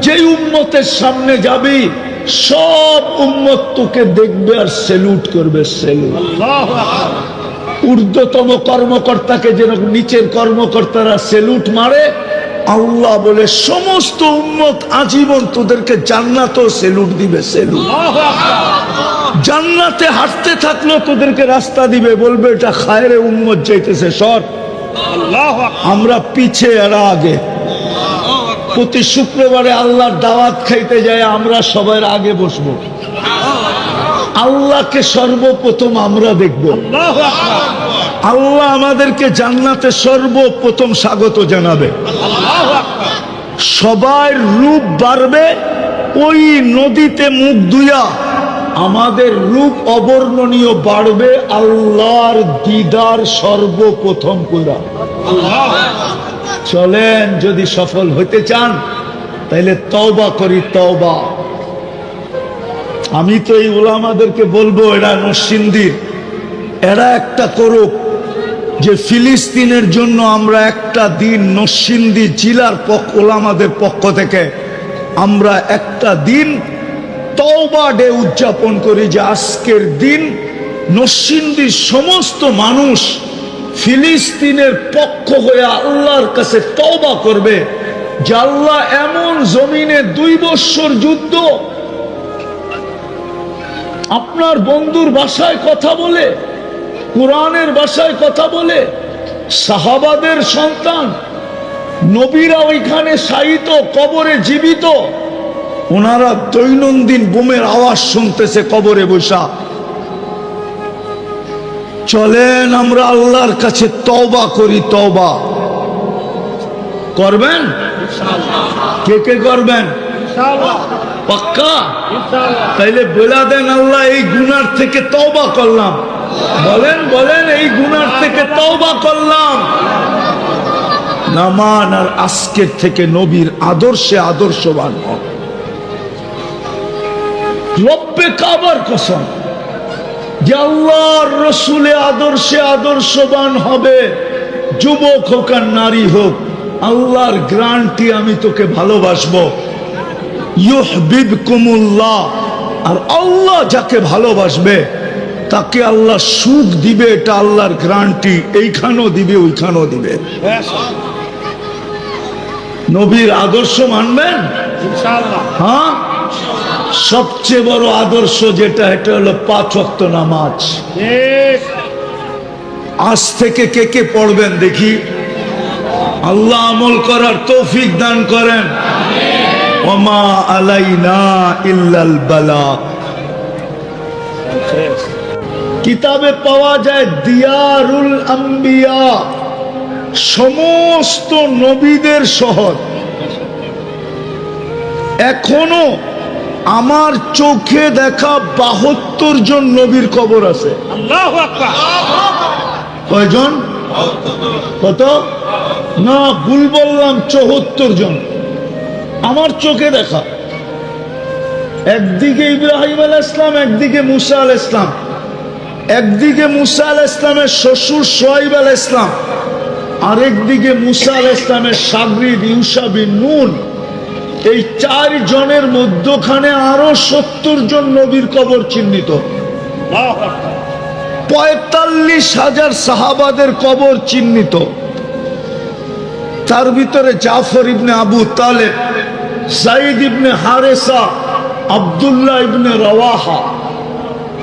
যে উম্মতের সামনে যাবি, সব উম্মত তোকে দেখবে আর সেলুট করবে, সেলুট। ঊর্ধ্বতম কর্মকর্তাকে যেরকম নিচের কর্মকর্তারা সেলুট মারে, আল্লাহ বলে সমস্ত উম্মত আজীবন তোদেরকে জান্নাতেও সেলুট দিবে, সেলুট। জান্নাতে হাঁটতে থাকলো তোদেরকে রাস্তা দিবে, বলবে এটা খায়রে উম্মত যাইতেছে, সর। আমরা পিছে, এরা আগে। প্রতি শুক্রবারে আল্লাহর দাওয়াত খাইতে যায়, আমরা সবার আগে বসবো। আল্লাহকে সর্বপ্রথম আমরা দেখব। আল্লাহ আমাদেরকে জান্নাতে সর্বপ্রথম স্বাগত জানাবে। সবার রূপ বাড়বে, ওই নদীতে মুখ ধুইয়া আমাদের রূপ অবর্ণনীয় বাড়বে, আল্লাহর দিদার সর্বপ্রথম কইরা। চলেন, যদি সফল হইতে চান তাইলে তওবা করি, তওবা। আমি তো এই ওলামাদেরকে বলবো, এরা নরসিংদীর, এরা একটা করুক যে ফিলিস্তিনের জন্য আমরা একটা দিন নরসিংদী জেলার ওলামাদের পক্ষ থেকে আমরা একটা দিন তওবা ডে উদযাপন করি, যে আজকের দিন নরসিংদীর সমস্ত মানুষ ফিলিস্তিনের পক্ষ হয়ে আল্লাহর কাছে তওবা করবে যে আল্লাহ, এমন জমিনে 2 বছর যুদ্ধ, আপনার বন্ধুর ভাষায় কথা বলে, কোরআনের ভাষায় কথা বলে, সাহাবাদের সন্তান নবীরা ওইখানে শায়িত, কবরে জীবিত, ওনারা দৈনন্দিন বোমের আওয়াজ শুনতেছে কবরে বসা। চলেন আমরা আল্লাহর কাছে তওবা করি। তওবা করবেন? কে কে করবেন? পাক্কা? তাইলে বলে দেন, আল্লাহ এই গুনার থেকে তওবা করলাম। বলেন বলেন, এই গুনার থেকে তওবা করলাম। নামান আর আজকের থেকে নবীর আদর্শে আদর্শবান হন। রব্বে কাবার কসম, যে আল্লাহর রসুলে আদর্শে আদর্শবান হবে, যুবক হোক আর নারী হোক, আল্লাহর গ্যারান্টি, আমি তোকে ভালোবাসবো। ইউহিব্বুকুমুল্লাহ, আর আল্লাহ যাকে ভালোবাসবে তাকে আল্লাহ সুখ দিবে, এটা আল্লাহর গ্যারান্টি। এইখানেও দিবে, ওইখানেও দিবে। নবীর আদর্শ মানবেন ইনশাআল্লাহ? হ্যাঁ, সবচেয়ে বড় আদর্শ যেটা, এটা হলো 5 ওয়াক্ত নামাজ। আজ থেকে কে কে পড়বেন দেখি? আল্লাহ আমল করার তৌফিক দান করেন। ওমা আলাইনা ইল্লাল বালাগ। কিতাবে পাওয়া যায় দিয়ারুল আম্বিয়া, সমস্ত নবীদের শহর। এখনো আমার চোখে দেখা 72 জন নবীর কবর আছে। আল্লাহু আকবার। কয়জন? কত? না, ভুল বললাম, 74 জন আমার চোখে দেখা। একদিকে ইব্রাহিম আলাইহিস সালাম, একদিকে মুসা আলাইহিস সালাম, একদিকে মুসা আলাইহিস সালামের শ্বশুর শুআয়ব আলাইহিস সালাম, আরেকদিকে মুসা আলাইহিস সালামের শাগরিদ ইউশা বিন নুন। এই 4 জনের মধ্যখানে আরো 70 জন নবীর কবর চিহ্নিত। 45,000 সাহাবাদের কবর চিহ্নিত। তার ভিতরে জাফর ইবনে আবু তালেব, যায়েদ ইবনে হারেসা, আব্দুল্লাহ ইবনে রাওয়াহা,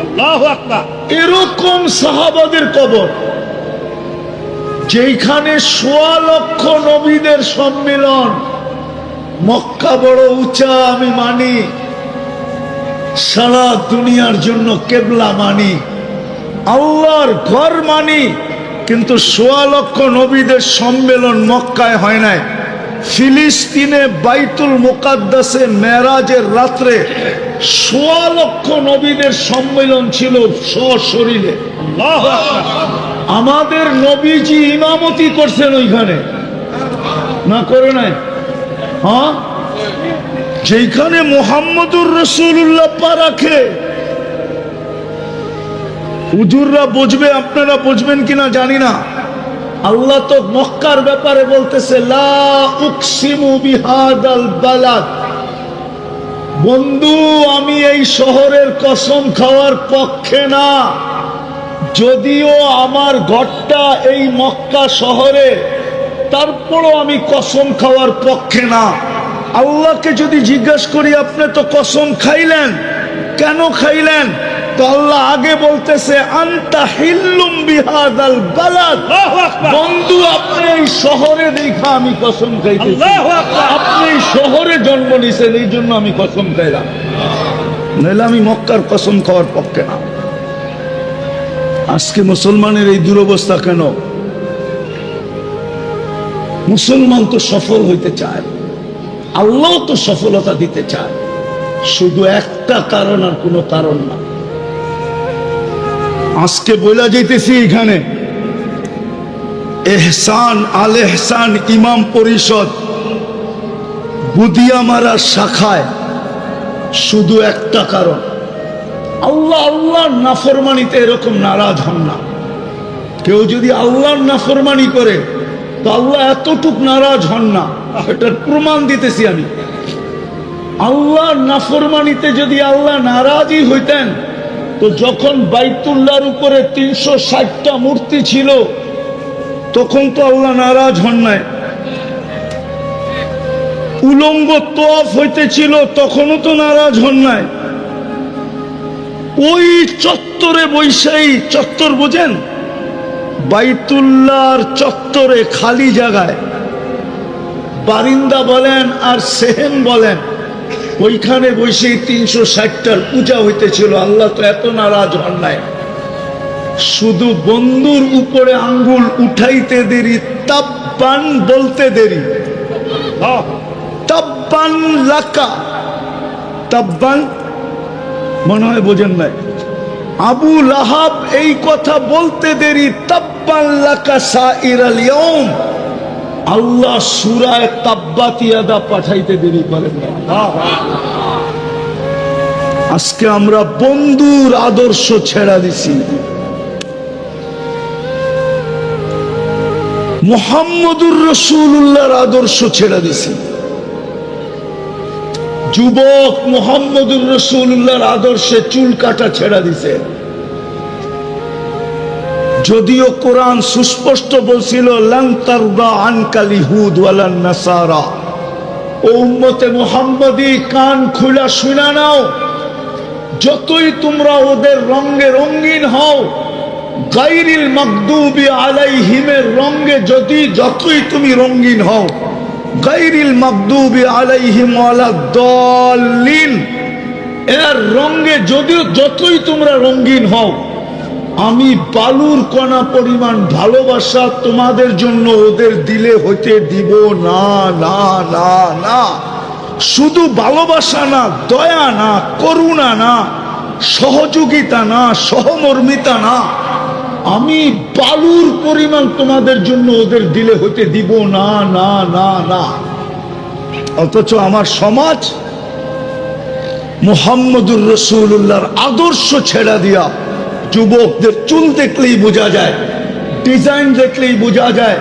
আল্লাহু আকবার, এরকম সাহাবাদের কবর, যেখানে 1.25 লক্ষ নবীদের সম্মিলন। মক্কা বড় উঁচা, আমি মানি, সারা দুনিয়ার জন্য কেবলা মানি, আল্লাহর ঘর মানি, কিন্তু 1.25 লক্ষ নবীদের সম্মেলন মক্কায় হয় নাই। ফিলিস্তিনে বাইতুল মুকাদ্দাসে মেরাজের রাত্রে 1.25 লক্ষ নবীদের সম্মেলন ছিল সশরীরে। আল্লাহু আকবার। আমাদের নবীজি ইমামতি করছেন ওইখানে, না করে নাই? হ্যাঁ, যেখানে মুহাম্মদুর রাসূলুল্লাহ পা রাখে। হুজুররা বুঝবে, আপনারা বুঝবেন কিনা জানি না। আল্লাহ তো মক্কার ব্যাপারে বলতেছে, লা উকসিমু বিহাদাল বালাদ। বন্ধু, আমি এই শহরের কসম খাওয়ার পক্ষে না, যদিও আমার ঘরটা এই মক্কা শহরে, তারপরও আমি কসম খাওয়ার পক্ষে না। আল্লাহকে যদি জিজ্ঞাসা করি, আপনি তো কসম খাইলেন, কেন খাইলেন? তো আল্লাহ আগে বলতেছে, আনতা হিল্লুম বিহাদাল বালাদ। বন্ধু, আপনি এই শহরে দেখা আমি কসম খাইতেছি। আপনি এই শহরে জন্ম নিছেন, এই জন্য আমি কসম খাইলাম, নইলে আমি মক্কার কসম খাওয়ার পক্ষে না। আজকে মুসলমানের এই দুরবস্থা কেন? মুসলমান তো সফল হইতে চায়, আল্লাহ তো সফলতা দিতে চায়, শুধু একটা কারণ আর কোনো কারণ না। আজকে বলা যাইতেছি এখানে এহসান আল এহসান ইমাম পরিষদ বুদিয়ামারার শাখায় শুধু একটা কারণ, আল্লাহ আল্লাহর নাফরমানিতে এরকম নারাজ হন না। কেউ যদি আল্লাহর নাফরমানি করে তো আল্লাহ এতটুক নারাজ হন না। এটার প্রমাণ দিতেছি আমি। আল্লাহর নাফরমানিতে যদি আল্লাহ নারাজই হইতেন তো যখন বাইতুল্লাহর উপরে 360টা মূর্তি ছিল তখন তো আল্লাহ নারাজ হন নাই। উলঙ্গ তোয়াফ হইতেছিল তখনও তো নারাজ হন নাই। ওই চত্বরে বৈশাই, চত্বর বোঝেন, বাইতুল্লাহর চত্বরে খালি জায়গায় বারিন্দা বলেন আর সেহেন বলেন, ওইখানে বসেই 360টার পূজা হইতেছিল। আল্লাহ তো এত নারাজ হন নাই। শুধু বন্ধুর উপরে আঙ্গুল উঠাইতে দেরি, তাব্বান বলতে দেরি। তাব্বান লাকা, তাব্বান মনে হয় বোঝেন নাই। আবু লাহাব এই কথা বলতে দেরি, তাব্বান লাকা সাইরাল ইয়াউম। আল্লাহ সূরায়ে তাব্বাত ইয়াদা পাঠাইতে দেরি করেন না। আজকে আমরা বন্ধুর আদর্শ ছেড়া দিছি, মুহাম্মদুর রাসূলুল্লাহর আদর্শ ছেড়া দিছি। যুবক মুহাম্মদুর রাসূলুল্লাহর আদর্শে চুল কাটা ছেড়া দিছে। যদিও কোরআন সুস্পষ্ট বলছিল লান তারদা আনকাল ইহুদ ওয়ালান নাসারা। ও উম্মতে মুহাম্মদী, কান খুলা শুনা নাও, যতই তোমরা ওদের রঙে রঙিন হও, গায়রিল মাগদুবি আলাইহিমের রঙে যতই তুমি রঙিন হও, গায়রিল মাগদুবি আলাইহিম ওয়ালাদ-দাল্লিন এর রঙে যতই তোমরা রঙিন হও, আমি বালুর কণা পরিমাণ ভালোবাসা তোমাদের জন্য ওদের দিলে হতে দিব না, না, না, না। শুধু ভালোবাসা না, দয়া না, করুণা না, সহযোগিতা না, সহমর্মিতা না, আমি বালুর পরিমাণ তোমাদের জন্য ওদের দিলে হতে দিব না, না, না, না। অথচ আমার সমাজ মুহাম্মদুর রাসূলুল্লাহর আদর্শ ছেড়া দিয়া যুবকদের চুল দেখলেই বোঝা যায়, ডিজাইন দেখলেই বোঝা যায়,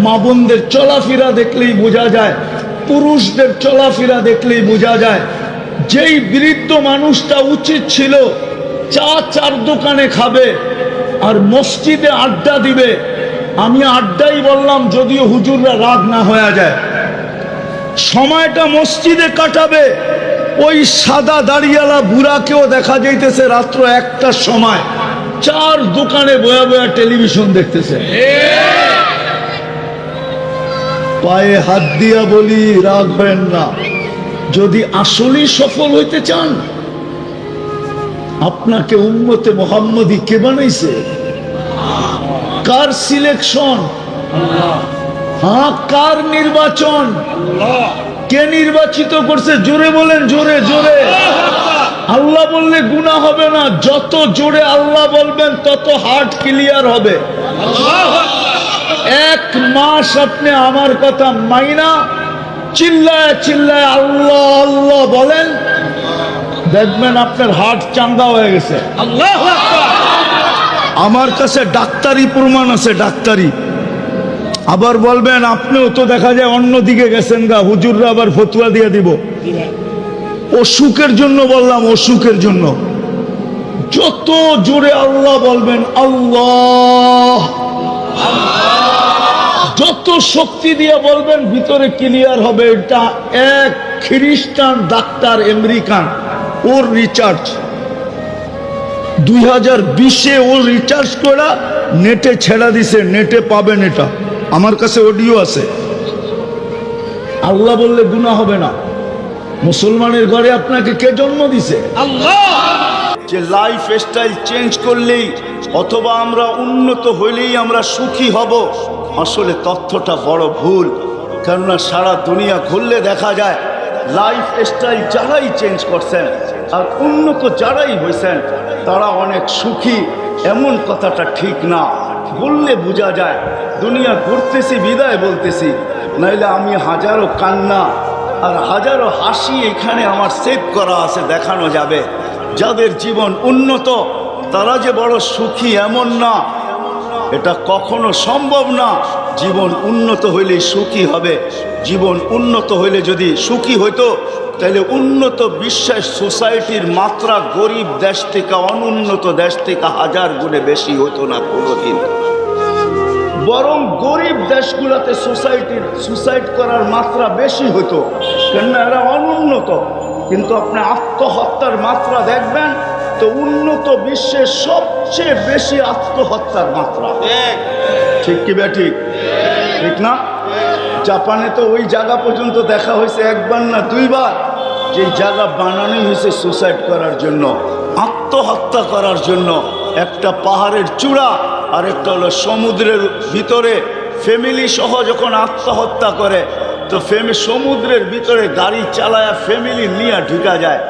মা বোনদের চলাফেরা দেখলেই বোঝা যায়, পুরুষদের চলাফেরা দেখলেই বোঝা যায়। যেই বৃদ্ধ মানুষটা উচিত ছিল চার দোকানে খাবে আর মসজিদে আড্ডা দিবে, আমি আড্ডাই বললাম যদিও হুজুররা রাগ না হয়ে যায়, সময়টা মসজিদে কাটাবে। ওই সাদা দাড়িয়ালা বুড়াকেও দেখা যাইতেছে রাত্র 1টার সময় 4 দোকানে বয়া বয়া টেলিভিশন দেখতেছে। পায়ে হাত দিয়া বলি, রাখবেন না। যদি আসলেই সফল হইতে চান, আপনাকে উম্মতে মুহাম্মদী কে বানাইছে? Car selection? হ্যাঁ, কার নির্বাচন? কে নির্বাচিত করছে? জোরে বলেন, জোরে জোরে। আল্লাহ বললে গুনাহ হবে না, যত জোরে আল্লাহ বলবেন তত হার্ট ক্লিয়ার হবে। 1 মাস আপনি আমার কথা মাইনা চিল্লায় চিল্লায় আল্লাহ আল্লাহ বলেন, দেখবেন আপনার হার্ট চাঙ্গা হয়ে গেছে। আল্লাহু আকবার। আমার কাছে ডাক্তারি প্রমাণ আছে, ডাক্তারি। আবার বলবেন আপনিও তো দেখা যায় অন্যদিকে গেছেন গা, হুজুররা আবার ফতুয়া দিয়ে দিব। অসুখের জন্য বললাম, অসুখের জন্য যত জোরে আল্লাহ বলবেন, আল্লাহ, যত শক্তি দিয়ে বলবেন ভিতরে ক্লিয়ার হবে। এটা এক খ্রিস্টান ডাক্তার আমেরিকান, ওর রিচার্জ 2020-এ ওর রিচার্জ করা নেটে ছেড়া দিছে, নেটে পাবেন। এটা আমার কাছে অডিও আছে। আল্লাহ বললে গুনাহ হবে না। মুসলমানের ঘরে আপনাকে কে জন্ম দিছে? আল্লাহ। যে লাইফ স্টাইল চেঞ্জ করলেই অথবা আমরা উন্নত হইলেই আমরা সুখী হব, আসলে তথ্যটা বড় ভুল। কেননা সারা দুনিয়া ঘুরলে দেখা যায় লাইফ স্টাইল যারাই চেঞ্জ করছেন আর উন্নত যারাই হয়েছেন তারা অনেক সুখী, এমন কথাটা ঠিক না। বললে বোঝা যায় দুনিয়া ঘুরতেছি বিদায় বলতেছি, নাইলে আমি হাজারো কান্না আর হাজারো হাসি এখানে আমার সেভ করা আছে, দেখানো যাবে। যাদের জীবন উন্নত তারা যে বড় সুখী এমন না, এটা কখনো সম্ভব না। জীবন উন্নত হইলে সুখী হবে। জীবন উন্নত হইলে যদি সুখী হইতো তাহলে উন্নত বিশ্বের সোসাইটির মাত্রা গরিব দেশ থেকে অনুন্নত দেশ থেকে 1000 গুণে বেশি হতো না কোনোদিন। বরং গরিব দেশগুলোতে সুসাইড করার মাত্রা বেশি হতো, কেননা এরা অনুন্নত। কিন্তু আপনি আত্মহত্যার মাত্রা দেখবেন তো উন্নত বিশ্বের সবচেয়ে বেশি আত্মহত্যার মাত্রা। ঠিক কি ঠিক? ঠিক না? জাপানে তো ওই জায়গা পর্যন্ত দেখা হয়েছে একবার না 2 বার, যে জায়গা বানানোই হয়েছে সুসাইড করার জন্য, আত্মহত্যা করার জন্য। একটা পাহাড়ের চূড়া আর একটা হলো সমুদ্রের ভিতরে। ফ্যামিলি সহ যখন আত্মহত্যা করে তো সমুদ্রের ভিতরে গাড়ি চালায়া ফ্যামিলি নিয়ে ঢুকা যায়,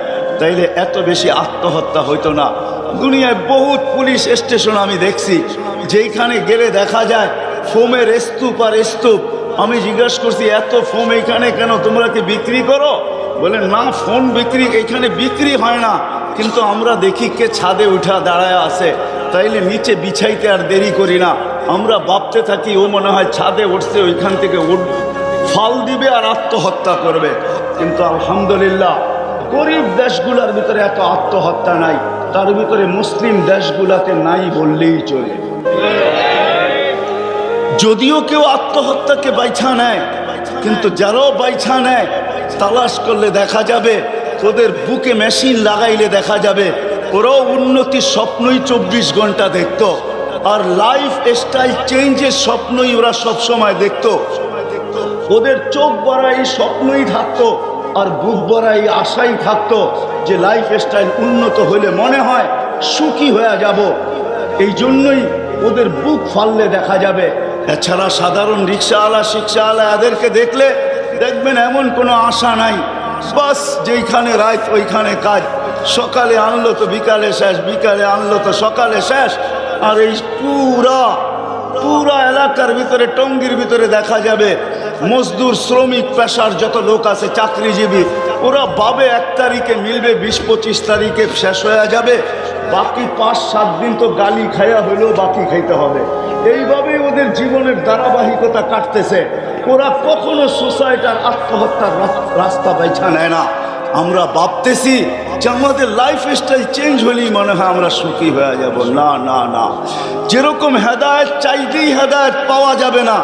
তাইলে এত বেশি আত্মহত্যা হইতো না। দুনিয়ায় বহুত পুলিশ স্টেশন আমি দেখছি, যেখানে গেলে দেখা যায় ফোমের স্তূপ আর স্তূপ। আমি জিজ্ঞাসা করছি, এত ফোম এখানে কেন, তোমরা কি বিক্রি করো? বলে না, ফোন বিক্রি এখানে বিক্রি হয় না, কিন্তু আমরা দেখি কে ছাদে উঠা দাঁড়ায় আছে, তাইলে নিচে বিছাইতে আর দেরি করি না। আমরা ভাবতে থাকি ও মনে হয় ছাদে উঠছে, ওইখান থেকে ফাল দিবে আর আত্মহত্যা করবে। কিন্তু আলহামদুলিল্লাহ গরিব দেশগুলোর ভিতরে এত আত্মহত্যা নাই, তার ভিতরে মুসলিম দেশগুলোতে নাই বললেই চলে। যদিও কেউ আত্মহত্যাকে বাইছা নেয়, কিন্তু যারাও বাইছা নেয় তালাশ করলে দেখা যাবে, ওদের বুকে মেশিন লাগাইলে দেখা যাবে ওরাও উন্নতির স্বপ্নই 24 ঘন্টা দেখত, আর লাইফ স্টাইল চেঞ্জের স্বপ্নই ওরা সবসময় দেখত। ওদের চোখ ভরা এই স্বপ্নই থাকতো আর বুক ভরা এই আশাই থাকতো যে লাইফ স্টাইল উন্নত হলে মনে হয় সুখী হয়ে যাব। এই জন্যই ওদের বুক ফাললে দেখা যাবে। এছাড়া সাধারণ রিক্সাওয়ালা শিক্ষাওয়ালা এদেরকে দেখলে দেখবেন এমন কোনো আশা নাই, বাস যেইখানে রাত ওইখানে কাজ, সকালে আনলো তো বিকালে শেষ, বিকালে আনলো তো সকালে শেষ। আর এই পুরা এলাকার ভিতরে টঙ্গীর ভিতরে দেখা যাবে মজদুর শ্রমিক পেশার যত লোক আছে চাকরিজীবী, ওরা ভাবে 1 তারিখে মিলবে, 20-25 তারিখে শেষ হয়ে যাবে, বাকি 5-7 দিন তো গালি খাইয়া হইলেও বাকি খাইতে হবে। এইভাবেই ওদের জীবনের ধারাবাহিকতা কাটতেছে। ওরা কখনো সুসাইড আর আত্মহত্যার রাস্তা বাইছা নেয় না। আমরা ভাবতেছি যে আমাদের লাইফ স্টাইল চেঞ্জ হলেই মনে হয় আমরা সুখী হয়ে যাব। না না না, যেরকম হেদায়েত চাইতেই হেদায়েত পাওয়া যাবে না।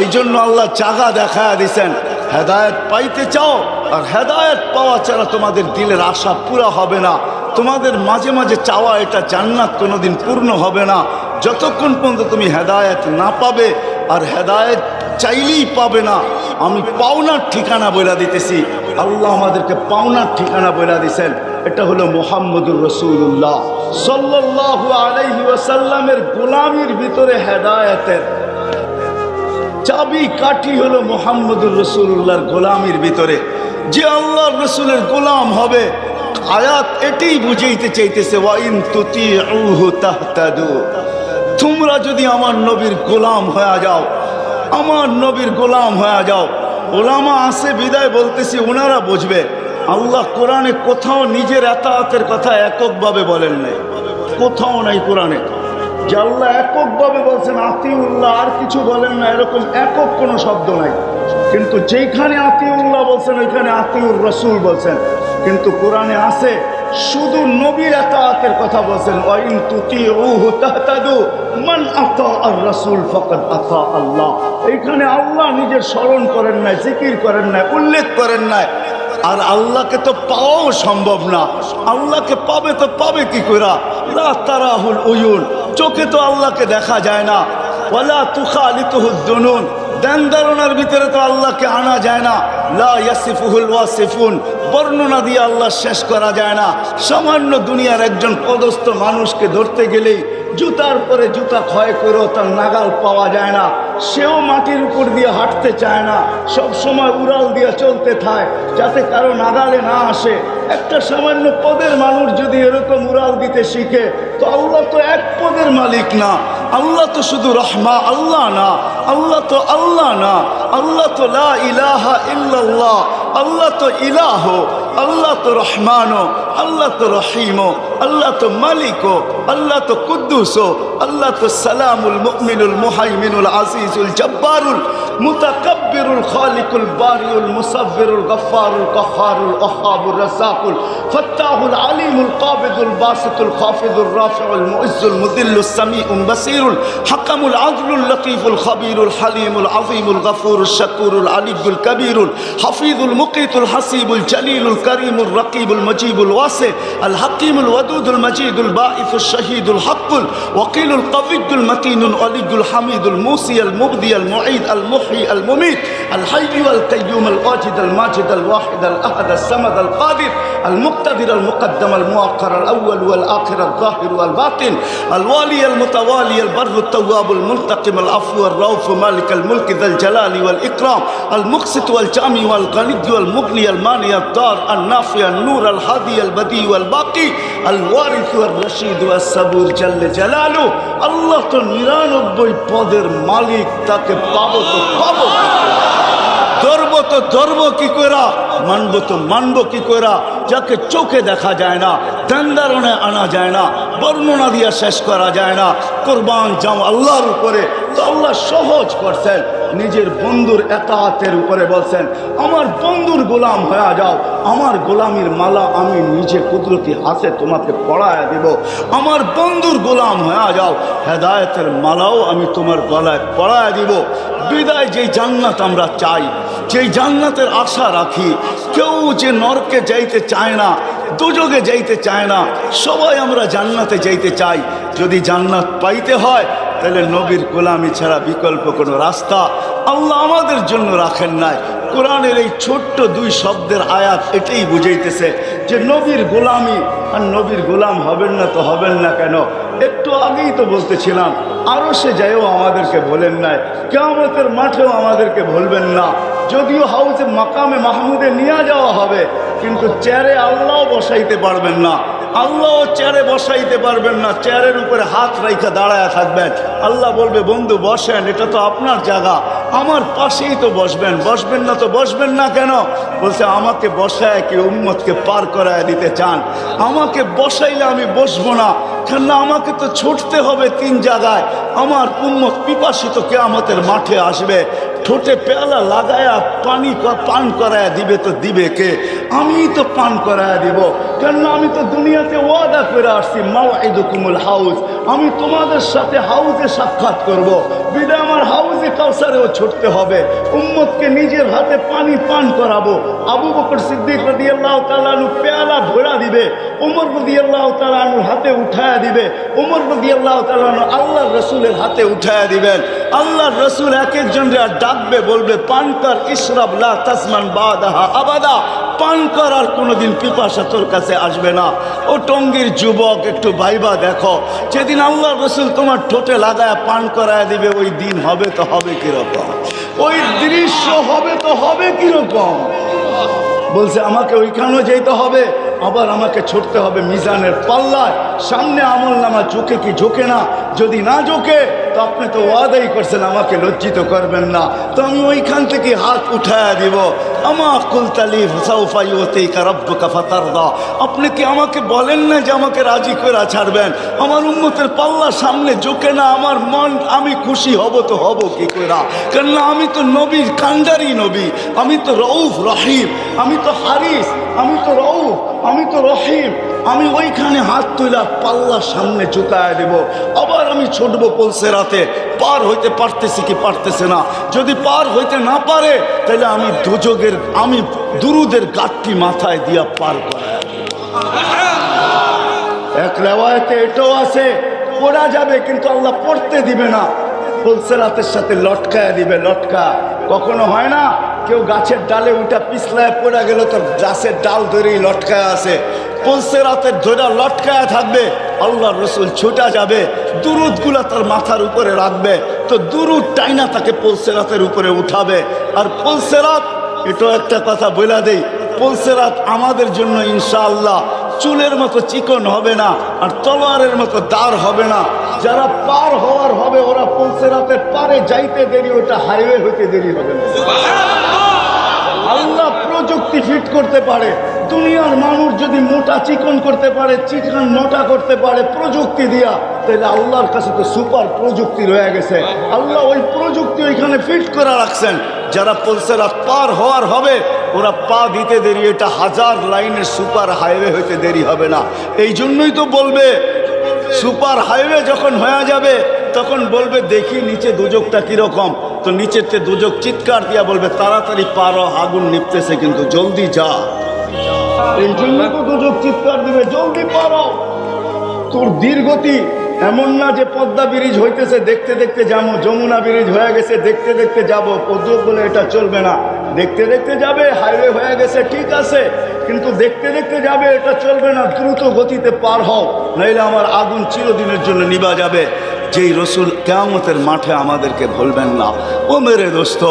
এই জন্য আল্লাহ জায়গা দেখায়া দিছেন, হেদায়েত পাইতে চাও আর হেদায়েত পাওয়া ছাড়া তোমাদের দিলের আশা পুরা হবে না। তোমাদের মাঝে মাঝে চাওয়া এটা জান্নাত কোনোদিন পূর্ণ হবে না যতক্ষণ পর্যন্ত তুমি হেদায়েত না পাবে, আর হেদায়েত চাইলেই পাবে না। আমি পাওনার ঠিকানা বলে দিতেছি, আল্লাহ আমাদেরকে পাওনার ঠিকানা বলে দিছেন। এটা হলো মুহাম্মদুর রাসূলুল্লাহ সাল্লাল্লাহু আলাইহি ওয়াসাল্লামের গোলামির ভিতরে হেদায়েতের চাবি কাঠি হলো মুহাম্মদুর রাসূলুল্লাহর গোলামির ভিতরে। যে আল্লাহর রাসূলের গোলাম হবে, আয়াত এটাই বুঝাইতে চাইতেছে, ওয়া ইন তুতিউহু তাহতাদু। তোমরা যদি আমার নবীর গোলাম হয়ে যাও, আমার নবীর গোলাম হয়ে যাও। ওলামা আছে বিদায় বলতেছি, ওনারা বুঝবে। আল্লাহ কোরআনে কোথাও নিজের এতাআতের কথা এককভাবে বলেন নাই, কোথাও নাই কোরআনে যে আল্লাহ এককভাবে বলছেন আতিউল্লাহ, আর কিছু বলেন না, এরকম একক কোনো শব্দ নাই। কিন্তু যেখানে আতিউল্লাহ বলছেন ওইখানে আতিউর রাসূল বলছেন। কিন্তু কোরআনে আছে শুধু নবীর এতাআতের কথা বলছেন, ওয়া ইন তুতিউহু তাহতাদু মান আতা আর রাসূল ফাকাদ আতা আল্লাহ। এইখানে আল্লাহ নিজের স্মরণ করেন নাই, জিকির করেন নাই, উল্লেখ করেন নাই। আর আল্লাহকে তো পাওয়াও সম্ভব না। আল্লাহকে পাবে তো পাবে কি করে? লা তারাহুল উয়ুন, চোখে তো আল্লাহকে দেখা যায় না। ওয়ালা তুখালিতুহুদ দুনুন, ধ্যান ধারণার ভিতরে তো আল্লাহকে আনা যায় না। লা ইয়াসিফুহুল ওয়াসিফুন, বর্ণনা দিয়ে আল্লাহ শেষ করা যায় না। সামান্য দুনিয়ার একজন পদস্থ মানুষকে ধরতে গেলেই জুতার পরে জুতা ক্ষয় করেও তার নাগাল পাওয়া যায় না। সেও মাটির উপর দিয়ে হাঁটতে চায় না, সব সময় উড়াল দিয়ে চলতে থাকে যাতে কারো নাগালে না আসে। একটা সামান্য পদের মানুষ যদি এরকম উড়াল দিতে শিখে, তো আল্লাহ তো এক পদের মালিক না। আল্লাহ তো শুধু রহমা আল্লাহ না, আল্লাহ তো আল্লাহ না, আল্লাহ তো লা ইলাহা ইল্লাল্লাহ, আল্লাহ তো ইলাহ। আল্লাহ তো রহমানো, আল্লাহ তো রহিমো, আল্লাহ তো মালিকো, আল্লাহ তো কুদ্দুসো, আল্লাহ তো সালামুল মুমিনুল মুহাইমিনুল আজিজুল জব্বারুল মুতাকাব্বিরুল খালিকুল বারিউল মুসাব্বিরুল গফফারুল কাহ্হারুল ওয়াহ্হাবুর রাজ্জাকুল ফাত্তাহুল আলিমুল কাবিদুল বাসিতুল খাফিদুর রাফিউল মুইজ্জুল মুদিল্লুস সামিউল বাসিরুল হাকামুল আদলুল লতীফুল খাবীরুল হালিমুল আযীমুল গফুরুশ শাকুরুল আলিয়ুল কবীরুল হাফিজুল মুকিতুল হাসিবুল জলিলুল করিমুল রকিবুল মজিবুল ওয়াসি আল হাকিমুল ওয়াদুদুল মজিদুল বাঈসুশ শহীদুল হকুল ওয়াকিলুল কবিয়ুল মতিনুল আলিয়ুল হামিদুল মুসি আল মুবদি আল মুঈদ আল মুহয়ি আল মুমীত আল হাইয়্যু আল কাইয়্যুম আল ওয়াজিদ আল মাজিদ আল ওয়াহিদ আল আহাদ আল সামাদ আল কাদির আল মুক্তাদির আল মুকদ্দম আল মুআক্কার আল আউয়াল ওয়াল আখির আল যাহির ওয়াল বাতিন আল ওয়ালি আল মুতাওয়ালি আল বররু التواب المنتقم العفو الرؤوف مالك الملك ذا الجلال والإكرام المقسط والجامع والغني والمغني المانع الضار النافع النور الهادي البديع والباقي الوارث والرشيد والصبور جل جلاله الله তো 99 পদের মালিক, তাকে পাবো তো পাবো, ধরবো তো ধরবো কি কইরা, মানবো তো মানবো কি কইরা, যাকে চোখে দেখা যায় না, দান্দারণে আনা যায় না, বর্ণনা দিয়া শেষ করা যায় না, কোরবান যাও আল্লাহর উপরে। তো আল্লাহ সহজ করছেন, নিজের বন্ধুর এতাআতের উপরে বলছেন, আমার বন্ধুর গোলাম হয়ে যাও, আমার গোলামির মালা আমি নিজে কুদরতি হাতে তোমাকে পড়ায় দিব। আমার বন্ধুর গোলাম হয়ে যাও, হেদায়েতের মালাও আমি তোমার গলায় পড়ায় দিব। বিদায় যেই জান্নাত আমরা চাই, যেই জান্নাতের আশা রাখি, কেউ যে নরকে যাইতে চায় না, দুজকে যাইতে চায় না, সবাই আমরা জান্নাতে যাইতে চাই। যদি জান্নাত পাইতে হয় তাহলে নবীর গোলামি ছাড়া বিকল্প কোনো রাস্তা আল্লাহ আমাদের জন্য রাখেন নাই। কোরআনের এই ছোট্ট 2 শব্দের আয়াত এটাই বুঝাইতেছে যে নবীর গোলামি, আর নবীর গোলাম হবেন না তো হবেন না কেন? একটু আগেই তো বলতেছিলাম, আরো সে যাইও আমাদেরকে বলেন নাই, কিয়ামতের মাঠেও আমাদেরকে বলবেন না। যদিও হাউজে মাকামে মাহমুদে নিয়ে যাওয়া হবে, কিন্তু চেয়ারে আল্লাহ বসাইতে পারবেন না, আল্লাহ চেয়ারে বসাইতে পারবেন না, চেয়ারের উপরে হাত রাইখা দাঁড়ায় থাকবেন। আল্লাহ বলবে, বন্ধু বসেন, এটা তো আপনার জায়গা, আমার পাশেই তো বসবেন, বসবেন না তো বসবেন না কেন? বলছে, আমাকে বসায় কি উম্মতকে পার করায় দিতে চান? আমাকে বসাইলে আমি বসবো না, কেন আমাকে তো ছুটতে হবে 3 জায়গায়। আমার উম্মত পিপাসিত কিয়ামতের মাঠে আসবে, ঠোঁটে পেয়ালা লাগায়া পানি পান করায় দিবে, তো দিবে কে? আমিই তো পান করায় দিব, কেন আমি তো দুনিয়াতে ওয়াদা করে আসছি, মাওইদুকুমুল হাউজ, আমি তোমাদের সাথে হাউজে সাক্ষাৎ করব। বিদায় আমার হাউজে কাউসারেও ছুটতে হবে, উম্মতকে নিজের হাতে পানি পান করাবো। আবু বকর সিদ্দিক রাদিয়াল্লাহু তাআলা আনহু পেয়ালা ভরা দিবে, ওমর রাদিয়াল্লাহু তাআলা আনহুর হাতে উঠায়া দিবে, ওমর রাদিয়াল্লাহু তাআলা আনহু আল্লাহর রাসূলের হাতে উঠায়া দিবেন। আল্লাহর রাসূল এক একজনকে ডাকবে, বলবে, পান কর, ইশরাব লা তাসমান বাদাহা আবাদা, পান করার কোনোদিন পিপাসা তোর কাছে আসবে না। ও টঙ্গীর যুবক, একটু ভাইবা দেখো, যেদিন আল্লাহর রাসূল তোমার ঠোঁটে লাগায় পান করায় দিবে, ওই দিন হবে তো হবে কিরকম? ওই দৃশ্য হবে তো হবে কিরকম? বলছে, আমাকে ওইখানেও যেতে হবে, আবার আমাকে ছুটতে হবে মিজানের পাল্লায়, সামনে আমল নামা ঝোঁকে কি ঝোঁকে না? যদি না ঝোঁকে তো আপনি তো ওয়াদাই করছেন আমাকে লজ্জিত করবেন না, তো আমি ওইখান থেকে হাত উঠায় দিব। আমা কুলতালি সাউফা ইউতিকা রাব্বুকা ফাতারদা, আপনি কি আমাকে বলেন না যে আমাকে রাজি করে ছাড়বেন? আমার উম্মতের পাল্লা সামনে ঝোঁকে না, আমার মন, আমি খুশি হব তো হব কি করে? কেননা আমি তো নবীর কান্ডারি নবী, আমি তো রউফ রহিম, আমি তো হারিস, আমি তো রউফ, আমি তো রহিম। আমি ওইখানে হাত তুলা পাল্লা সামনে ঝুঁকায় দেব, আবার আমি ছুটবো পুলসিরাতে। পার হইতে পারতেছি কি পারতেছে না? যদি পার হইতে না পারে তাহলে আমি দুজকের, আমি দুরুদের গাঠটি মাথায় দিয়া পার করায়। এক রেওয়ায়েতে এটাও আছে, পড়া যাবে কিন্তু আল্লাহ পড়তে দিবে না, পুলসিরাতের সাথে লটকায় দিবে। লটকা কখনো হয় না, কেউ গাছের ডালে উঠা পিছলায় পড়ে গেল, তো গাছের ডাল ধরেই লটকায় আছে, পুলসিরাতের ধরে লটকায় থাকবে। আল্লাহর রাসূল ছুটা যাবে, দুরুদগুলা তার মাথার উপরে রাখবে, তো দুরুদ টাইনা তাকে পুলসিরাতের উপরে উঠাবে। আর পুলসিরাত, এটাও একটা কথা বলে দেই, পুলসিরাত আমাদের জন্য ইনশাআল্লাহ চুলের মতো চিকন হবে না, আর তলোয়ারের মতো দাঁড় হবে না। যারা পার হওয়ার হবে, ওরা পুলসিরাতের পারে যাইতে দেরি, ওটা হাইওয়ে হইতে দেরি হবে না। আল্লাহ প্রযুক্তি ফিট করতে পারে, দুনিয়ার মানুষ যদি মোটা চিকন করতে পারে, চিকন মোটা করতে পারে প্রযুক্তি দিয়া, তাহলে আল্লাহর কাছে তো সুপার প্রযুক্তি রয়ে গেছে। আল্লাহ ওই প্রযুক্তি ওইখানে ফিট করে রাখছেন। যারা পলসেরা পার হওয়ার হবে, ওরা পা দিতে দেরি, এটা 1000 লাইনের সুপার হাইওয়ে হইতে দেরি হবে না। এই জন্যই তো বলবে সুপার হাইওয়ে যখন হয়ে যাবে তখন বলবে দেখি নিচে দুজকটা কিরকম, তো নিচেতে দুজক চিৎকার দিয়া বলবে তাড়াতাড়ি পারো, আগুন নিপতেছে কিন্তু জলদি যা। এই জন্য তো দুজক চিৎকার দিবে জলদি পারো। তোর দীর্ঘতি এমন না যে পদ্মা ব্রিজ হইতেছে দেখতে দেখতে যাবো, যমুনা ব্রিজ হয়ে গেছে দেখতে দেখতে যাবো, পদ্মা বলে এটা চলবে না। দেখতে দেখতে যাবে, হাইওয়ে হয়ে গেছে ঠিক আছে, কিন্তু দেখতে দেখতে যাবে এটা চলবে না। দ্রুত গতিতে পার হও, নাইলে আমার আগুন চিরদিনের জন্য নিভা যাবে। যেই রসুল কিয়ামতের মাঠে আমাদেরকে ভুলবেন না। ও মেরে দোস্ত,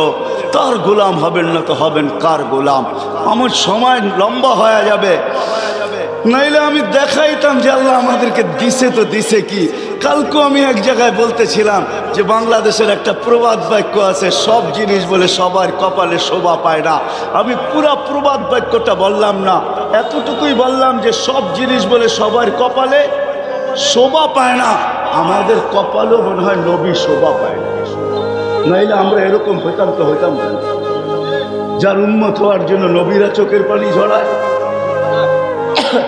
তার গোলাম হবেন না তো হবেন কার গোলাম? আমার সময় লম্বা হয়ে যাবে, নাইলে আমি দেখাইতাম যে আল্লাহ আমাদেরকে দিছে তো দিছে কি। কালকে আমি এক জায়গায় বলতেছিলাম যে বাংলাদেশের একটা প্রবাদ বাক্য আছে, সব জিনিস বলে সবার কপালে শোভা পায় না। আমি পুরা প্রবাদ বাক্যটা বললাম না, এতটুকুই বললাম যে সব জিনিস বলে সবার কপালে শোভা পায় না। আমাদের কপালও মনে হয় নবী শোভা পায় না, নাইলে আমরা এরকম হইতাম তো হইতাম না। যার উম্মত হওয়ার জন্য নবীরা চোখের পানি ঝরায়,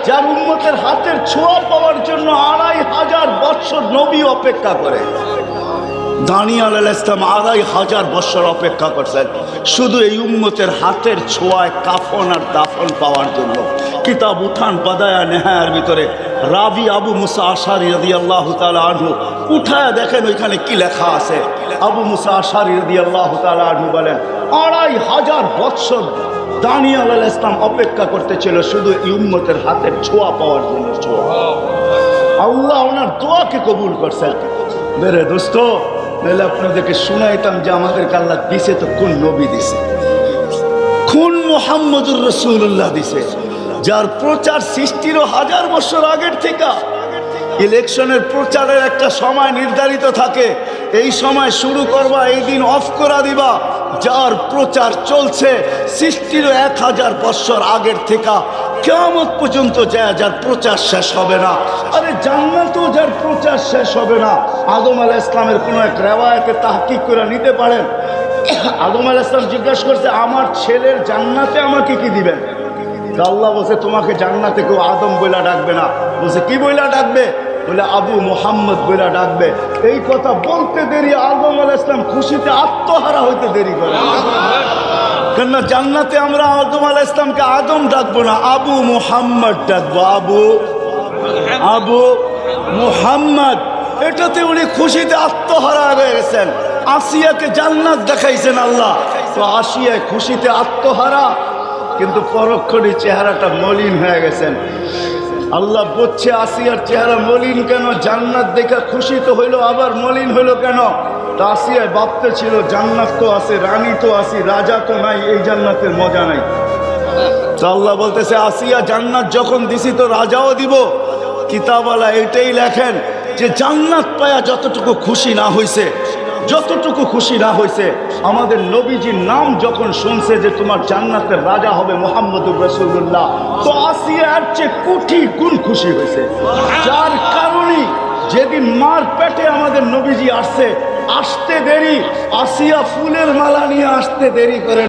যার উম্মতের হাতের ছোঁয়া পাওয়ার জন্য 2500 বছর নবী অপেক্ষা করে। দানিয়েল আলাইহিস সালাম 2500 বছর অপেক্ষা করছেন শুধু এই উম্মতের হাতের ছোঁয়ায় কাফন আর দাফন পাওয়ার জন্য। কিতাব উঠান বাদায়া নেহায়ার ভিতরে রাবি আবু মুসা আশারি রাদিয়াল্লাহু তাআলা আনহু উঠায় দেখেন ওইখানে কি লেখা আছে। আবু মুসা আশারি রাদিয়াল্লাহু তাআলা আনহু বলেন 2500 বছর দানিয়েল আলাইহিস সালাম অপেক্ষা করতেছিল শুধু এই উম্মতের হাতের ছোঁয়া পাওয়ার জন্য। আল্লাহ ওনার দোয়াকে কবুল করছেন। মেরে দোস্ত, নাহলে আপনাদেরকে শুনাইতাম যে আমাদেরকে আল্লাহ দিছে তো কোন নবী দিছে, কোন মুহাম্মদুর রাসূলুল্লাহ দিছে, যার প্রচার সৃষ্টিরও 1000 বছর আগের থেকে। ইলেকশনের প্রচারের একটা সময় নির্ধারিত থাকে, এই সময় শুরু করবা, এই দিন অফ করা দিবা। যার প্রচার চলছে সৃষ্টিরও 1000 বছর আগের থেকে কিয়ামত পর্যন্ত যায়, যার প্রচার শেষ হবে না। আরে জান্নাতেও যার প্রচার শেষ হবে না। আদম আলাইহিস সালামের কোনো এক রেওয়ায়েতে তাহকিক করে নিতে পারেন। আদম আলাইহিস সালাম জিজ্ঞাসা করছে আমার ছেলের জান্নাতে আমাকে কি দিবেন? আল্লাহ বলছে তোমাকে জান্নাতে কেউ আদম বইলা ডাকবে না। বলছে কি বইলা ডাকবে? বলে আবু মুহাম্মদ বইলা ডাকবে। এই কথা বলতে দেরি আদম আলাইহিস সালাম খুশিতে আত্মহারা হইতে দেরি করে। কেননা জান্নাতে আমরা আদম আলাইহিস সালামকে আদম ডাকবো না, আবু মুহাম্মদ ডাকবো। আবু মুহাম্মদ, এটাতে উনি খুশিতে আত্মহারা হয়ে গেছেন। আসিয়াকে জান্নাত দেখাইছেন আল্লাহ, তো আসিয়া খুশিতে আত্মহারা, কিন্তু পরক্ষণে চেহারাটা মলিন হয়ে গেছেন। আল্লাহ বলছে আসিয়ার চেহারা মলিন কেন? জান্নাত দেখা খুশি তো হইলো, আবার মলিন হইলো কেন? তা আসিয়ায় ভাবতে ছিল জান্নাত তো আছে, রানী তো আছি, রাজা তো নাই, এই জান্নাতের মজা নাই। তো আল্লাহ বলতেছে আসিয়া জান্নাত যখন দিছি তো রাজাও দিব। কিতাবওয়ালা এটাই লেখেন যে জান্নাত পায়া যতটুকু খুশি না হইছে, যতটুকু খুশি না হয়েছে, আমাদের নবীজির নাম যখন শুনছে যে তোমার জান্নাতের রাজা হবে মুহাম্মদুর রাসূলুল্লাহ, তো আসিয়া এর চেয়ে কোটি গুণ খুশি হয়েছে। যার কারণে যেদিন মার পেটে আমাদের নবীজি আসছে, আসতে দেরি, আসিয়া ফুলের মালা নিয়ে আসতে দেরি করে